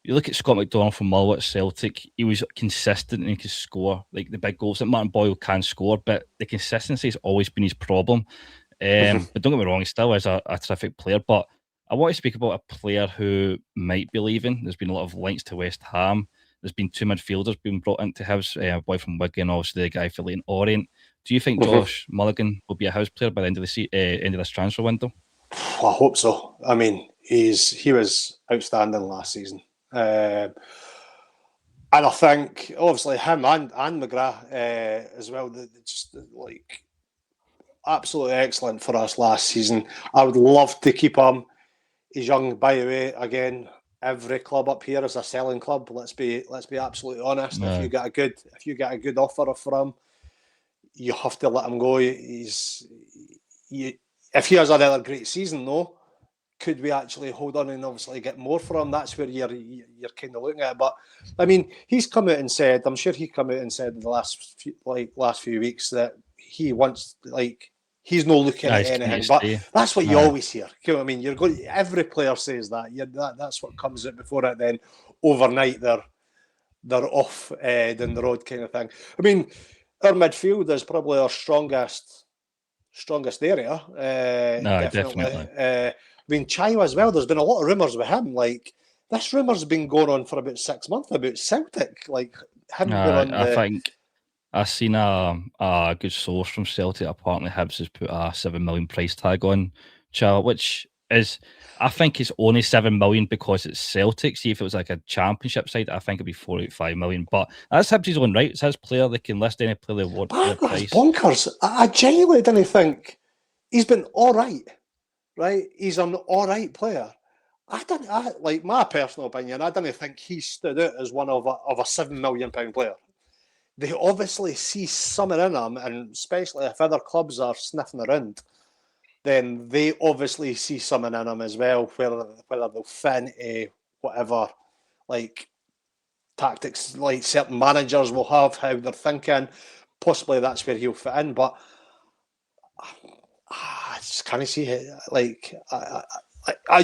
you look at Scott McDonald from Motherwell at Celtic, he was consistent and he could score like the big goals that Martin Boyle can score, but the consistency has always been his problem. But don't get me wrong, he still is a terrific player. But I want to speak about a player who might be leaving. There's been a lot of links to West Ham. There's been 2 midfielders being brought into Hibs, a boy from Wigan, obviously the guy for Leighton Orient. Do you think Josh Mulligan will be a Hibs player by the end of this transfer window? I hope so. I mean, he was outstanding last season. And I think obviously him and McGrath as well, just like absolutely excellent for us last season. I would love to keep him. He's young, by the way. Again, every club up here is a selling club. Let's be absolutely honest. No. If you get a good offer for him, you have to let him go. If he has another great season, though, could we actually hold on and obviously get more for him? That's where you're kind of looking at it. But I mean, he's come out and said, I'm sure he come out and said in the last few weeks that he wants, like, he's not looking at anything. But that's what you always hear. You know what I mean? Every player says that. That's what comes out before it. Then overnight they're off down the road, kind of thing. I mean, our midfield is probably our strongest area. Definitely. I mean, Chaiwa as well, there's been a lot of rumours with him. Like, this rumour's been going on for about 6 months about Celtic. Like, him going on I think I've seen a good source from Celtic. Apparently, Hibs has put a 7 million price tag on Chaiwa, which is, I think it's only 7 million because it's Celtic. See, if it was like a championship side, I think it'd be 4.5 million. But that's Hibs' own right. It's his player. They can list any player they want. That's bonkers. I genuinely didn't think he's been all right. Right, he's an all right player. Like my personal opinion, I didn't think he stood out as one of a £7 million player. They obviously see something in him, and especially if other clubs are sniffing around, then they obviously see something in him as well, whether they'll fit into whatever like tactics like certain managers will have, how they're thinking. Possibly that's where he'll fit in, but I just can't see it. Like,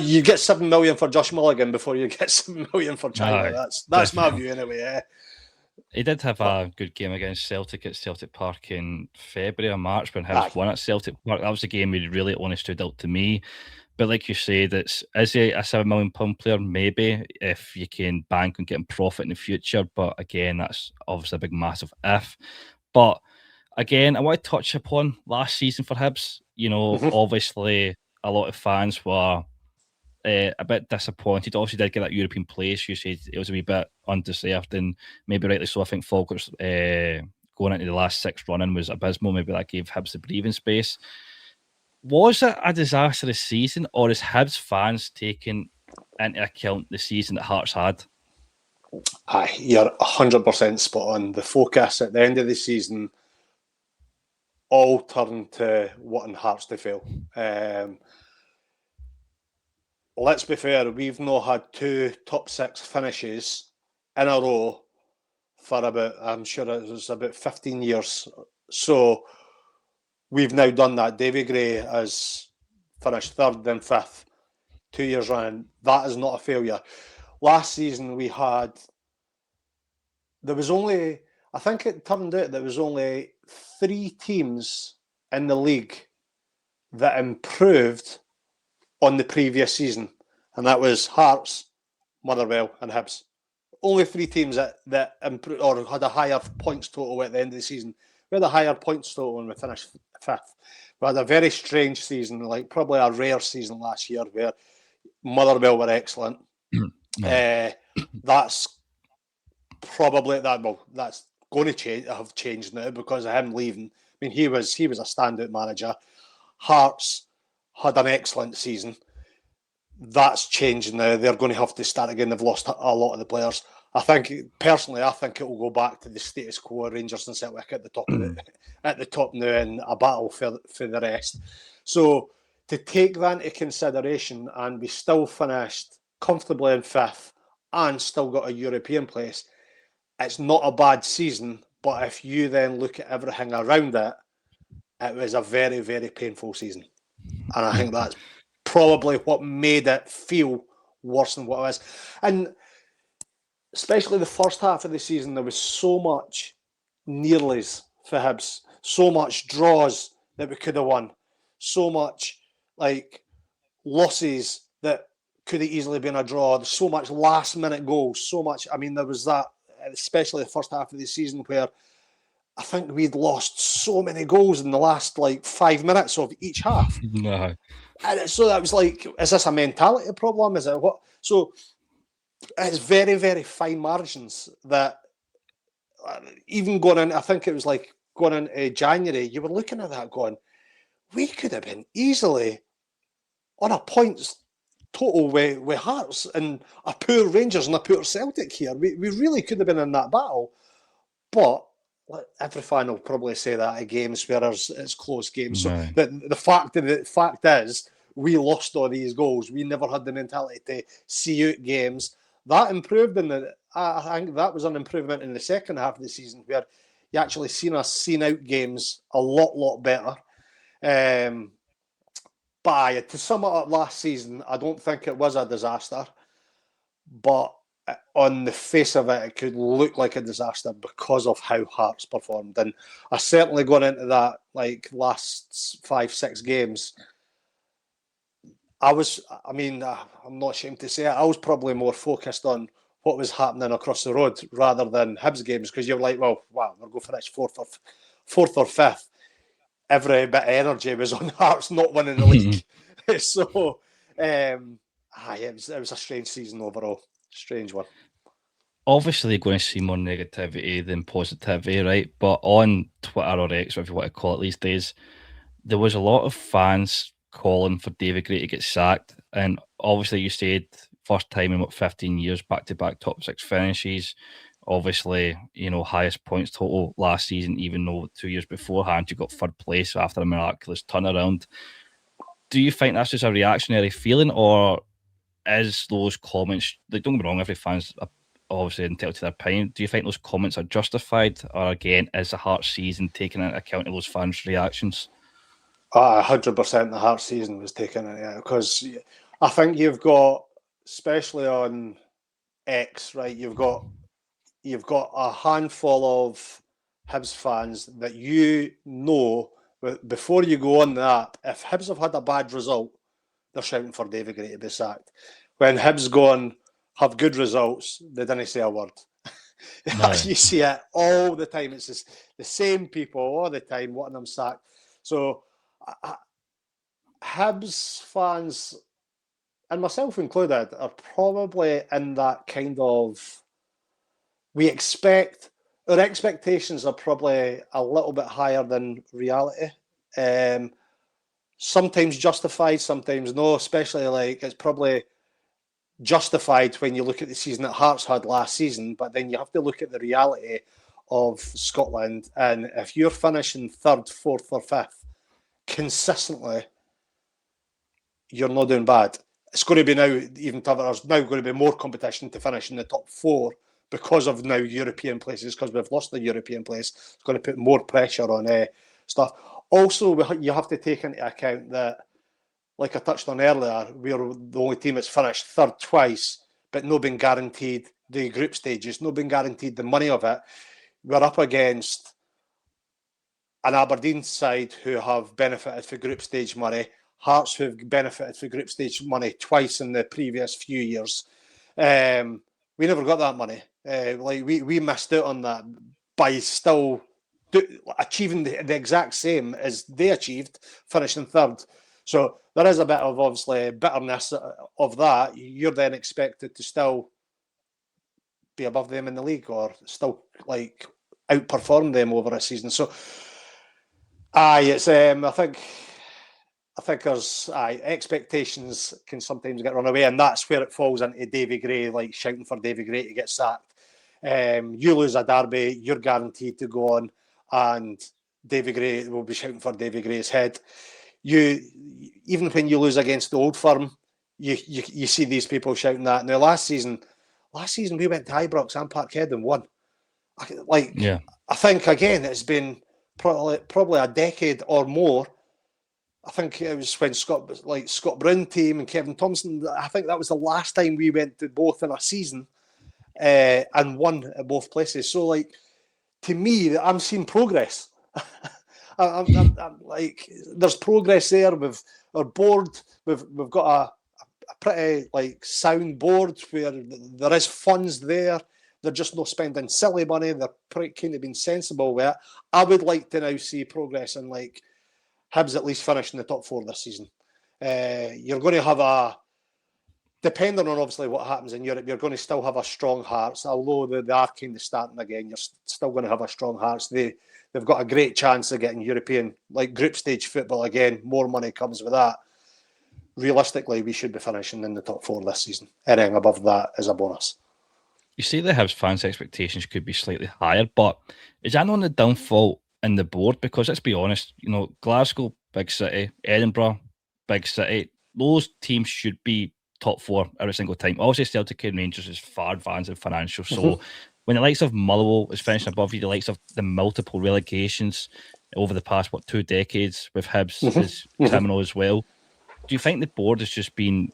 you get 7 million for Josh Mulligan before you get 7 million for China. Aye, That's my definitely. view anyway. He did have a good game against Celtic at Celtic Park in February or March when Hibs won at Celtic Park. That was the game that really only stood out to me. But like you said, is he a £7 million player? Maybe, if you can bank on getting profit in the future. But again, that's obviously a big, massive if. But again, I want to touch upon last season for Hibs. You know, obviously, a lot of fans were a bit disappointed. Obviously, did get that European place. You said it was a wee bit undeserved, and maybe rightly so. I think Falkirk's going into the last 6 running was abysmal. Maybe that gave Hibs the breathing space. Was it a disastrous season, or is Hibs fans taking into account the season that Hearts had? Aye, you're 100% spot on. The focus at the end of the season all turned to wanting Hearts to fail. Let's be fair, we've not had 2 top 6 finishes in a row for about, I'm sure it was about 15 years. So we've now done that. Davy Gray has finished 3rd and 5th, 2 years running. That is not a failure. Last season I think it turned out there was only 3 teams in the league that improved on the previous season, and that was Hearts, Motherwell and Hibs. Only 3 teams that improved or had a higher points total at the end of the season. We had a higher points total when we finished 5th. We had a very strange season, like probably a rare season last year where Motherwell were excellent. That's probably that. Well, that's going to have changed now because of him leaving. I mean, he was a standout manager. Hearts had an excellent season. That's changed now. They're going to have to start again. They've lost a lot of the players. Personally, I think it will go back to the status quo. Rangers and Celtic at the top at the top now, and a battle for the rest. So to take that into consideration, and we still finished comfortably in 5th and still got a European place, it's not a bad season. But if you then look at everything around it, it was a very, very painful season. And I think that's probably what made it feel worse than what it was. And especially the first half of the season, there was so much nearlies for Hibs, so much draws that we could have won, so much like losses that could have easily been a draw. There's so much last-minute goals, so much. I mean, there was that, especially the first half of the season, where I think we'd lost so many goals in the last 5 minutes of each half. No. And so that was like, is this a mentality problem? Is it what? So it's very, very fine margins that even going in, I think it was going into January, you were looking at that going, we could have been easily on a points total with Hearts and a poor Rangers and a poor Celtic here. We really could have been in that battle. But every fan will probably say that at games where it's close games. So the fact is, we lost all these goals. We never had the mentality to see out games. That improved I think that was an improvement in the second half of the season, where you actually seen out games a lot better. But to sum it up, last season, I don't think it was a disaster. But on the face of it, it could look like a disaster because of how Hearts performed. And I certainly gone into that last 5-6 games. I'm not ashamed to say it, I was probably more focused on what was happening across the road rather than Hibs games, because you're like, well, wow, we're going for this 4th or 5th. Every bit of energy was on Hearts not winning the league. So, it was a strange season overall. Strange one. Obviously, going to see more negativity than positivity, right? But on Twitter or X, whatever you want to call it these days, there was a lot of fans calling for David Gray to get sacked. And obviously, you said first time in 15 years, back-to-back top 6 finishes. Obviously, highest points total last season, even though 2 years beforehand you got 3rd place after a miraculous turnaround. Do you think that's just a reactionary feeling, or is those comments, don't get me wrong, every fan's obviously entitled to their opinion. Do you think those comments are justified, or again, is the Hearts season taking into account of those fans' reactions? 100% the Hearts season was taken into it, because I think you've got, especially on X, right? You've got a handful of Hibs fans that before you go on the app, if Hibs have had a bad result, they're shouting for David Gray to be sacked. When Hibs go on have good results, they didn't say a word. No. You see it all the time. It's just the same people all the time wanting them sacked. So Hibs fans, and myself included, are probably in that kind of, our expectations are probably a little bit higher than reality. Sometimes justified, sometimes no, especially like it's probably justified when you look at the season that Hearts had last season, but then you have to look at the reality of Scotland, and if you're finishing third, fourth or fifth consistently, you're not doing bad. It's going to be now even tougher. There's now going to be more competition to finish in the top four because of now European places, because we've lost the European place. It's going to put more pressure on stuff. Also, you have to take into account that, like I touched on earlier, we're the only team that's finished third twice, but not been guaranteed the group stages, not been guaranteed the money of it. We're up against an Aberdeen side who have benefited for group stage money, Hearts who have benefited for group stage money twice in the previous few years. We never got that money. We missed out on that by still achieving the exact same as they achieved, finishing third. So there is a bit of, obviously, bitterness of that. You're then expected to still be above them in the league, or still like outperform them over a season. So, it's I think there's expectations can sometimes get run away, and that's where it falls into Davy Gray, like shouting for Davy Gray to get sacked. You lose a derby, you're guaranteed to go on, and Davy Gray will be shouting for Davy Gray's head. Even when you lose against the Old Firm, you see these people shouting that. Now, last season we went to Ibrox and Parkhead and won. I think again it's been probably a decade or more. I think it was when Scott Brown team and Kevin Thompson. I think that was the last time we went to both in a season and won at both places. So, to me, I'm seeing progress. I'm like, there's progress there. Our board, we've got a pretty sound board where there is funds there. They're just not spending silly money. They're pretty kind of being sensible with it. I would like to now see progress in Hibs at least finish in the top four this season. You're going to have depending on obviously what happens in Europe, you're going to still have a strong Hearts. Although they are kind of starting again, you're still going to have a strong Hearts. They've got a great chance of getting European, group stage football again. More money comes with that. Realistically, we should be finishing in the top four this season. Anything above that is a bonus. You say the Hibs fans' expectations could be slightly higher, but is that not the downfall in the board? Because let's be honest, Glasgow, big city, Edinburgh, big city, those teams should be top four every single time. Obviously, Celtic and Rangers is far advanced in financial. So when the likes of Motherwell is finishing above you, the likes of the multiple relegations over the past, 2 decades with Hibs is criminal as well. Do you think the board has just been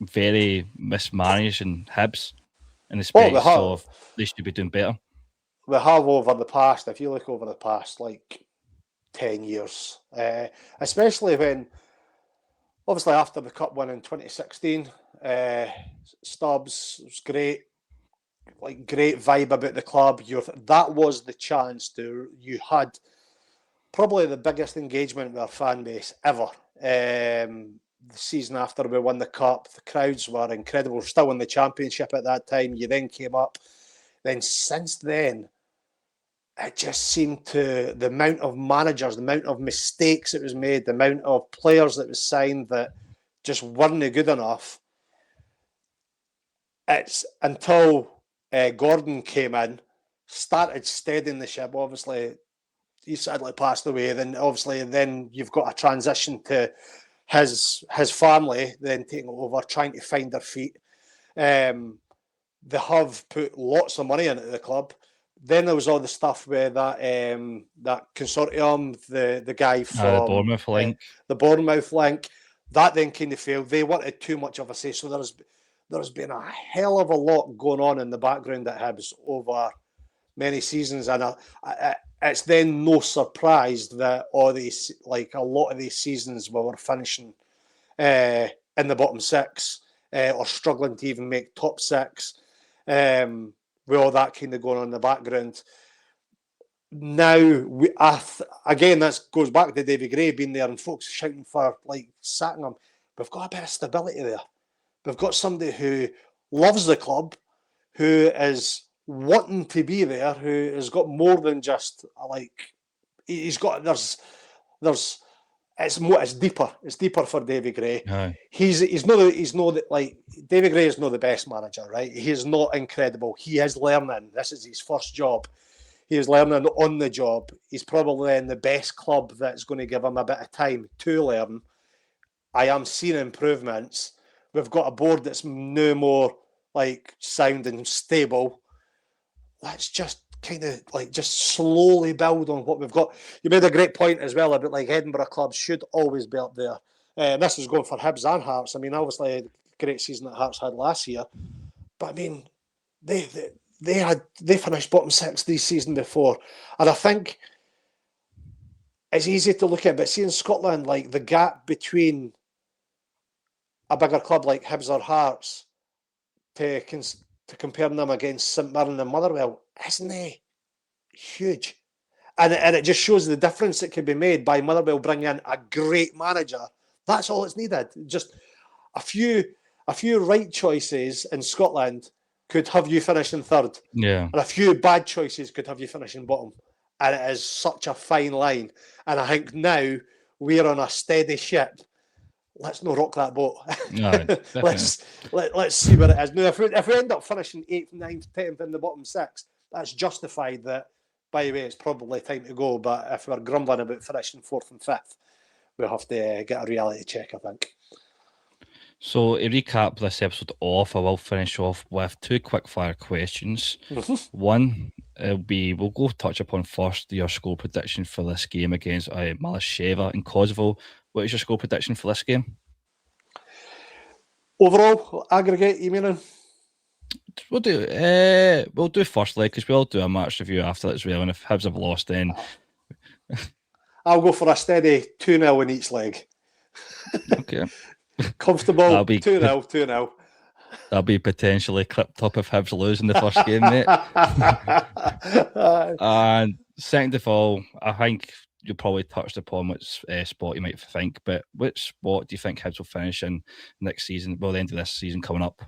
very mismanaged in Hibs in the space of they should be doing better? We have over the past, if you look over the past 10 years, especially when, obviously after the Cup win in 2016, Stubbs was great, great vibe about the club. That was the chance you had probably the biggest engagement with our fan base ever. The season after we won the Cup, the crowds were incredible. We're still in the Championship at that time. You then came up. Then since then, it just seemed to, the amount of managers, the amount of mistakes that was made, the amount of players that was signed that just weren't good enough. It's until Gordon came in, started steadying the ship. Obviously, he sadly passed away. Then you've got a transition to his family then taking over, trying to find their feet. they have put lots of money into the club. Then there was all the stuff where that consortium, the guy from the Bournemouth link. The Bournemouth link, that then kind of failed. They wanted too much of a say. So there's been a hell of a lot going on in the background at Hibs over many seasons. And it's then no surprise that a lot of these seasons we were finishing in the bottom six or struggling to even make top six. With all that kind of going on in the background. Now, again, that goes back to David Gray being there and folks shouting for sacking him. We've got a bit of stability there. We've got somebody who loves the club, who is wanting to be there, who has got more than just he's got it's deeper. It's deeper for David Gray. Aye. He's not David Gray is not the best manager, right? He is not incredible. He is learning. This is his first job. He is learning on the job. He's probably in the best club that's going to give him a bit of time to learn. I am seeing improvements. We've got a board that's no more sound and stable. Let's just kind of just slowly build on what we've got. You made a great point as well about Edinburgh clubs should always be up there. This is going for Hibs and Hearts. I mean, obviously, great season that Hearts had last year, but I mean, they finished bottom six this season before, and I think it's easy to look at. But see in Scotland, the gap between a bigger club like Hibs or Hearts to comparing them against St Mirren and Motherwell, isn't it huge? And it just shows the difference that can be made by Motherwell bringing in a great manager. That's all it's needed. Just a few right choices in Scotland could have you finishing third. Yeah. And a few bad choices could have you finishing bottom. And it is such a fine line. And I think now we're on a steady ship. Let's not rock that boat. No, let's see where it is. Now, if we end up finishing 8th, 9th, 10th in the bottom six, that's justified that, by the way, it's probably time to go. But if we're grumbling about finishing 4th and 5th, we'll have to get a reality check, I think. So, to recap this episode off, I will finish off with 2 quick-fire questions. One, we'll go touch upon first your score prediction for this game against Malasheva in Kosovo. What is your score prediction for this game? Overall, aggregate, you meaning? We'll do first leg because we'll do a match review after that as well. And if Hibs have lost, then I'll go for a steady 2-0 in each leg. Okay. Comfortable 2-0, 2-0. That'll be potentially clipped up if Hibs lose in the first game, mate. And second of all, I think you probably touched upon which spot you might think, but which spot do you think Hibs will finish in next season, well, the end of this season coming up?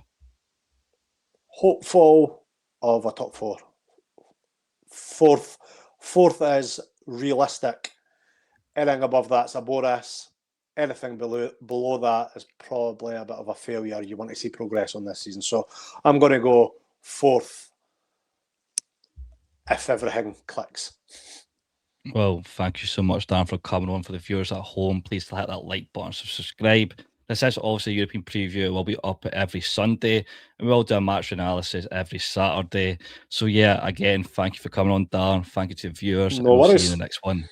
Hopeful of a top 4. Fourth is realistic. Anything above that's a bonus. Anything below that is probably a bit of a failure. You want to see progress on this season. So I'm going to go 4th if everything clicks. Well, thank you so much, Dan, for coming on. For the viewers at home, please hit that like button, subscribe. This is obviously a European preview. It will be up every Sunday, and we'll do a match analysis every Saturday. So yeah, again, thank you for coming on, Dan. Thank you to the viewers. No worries. We'll see you in the next one.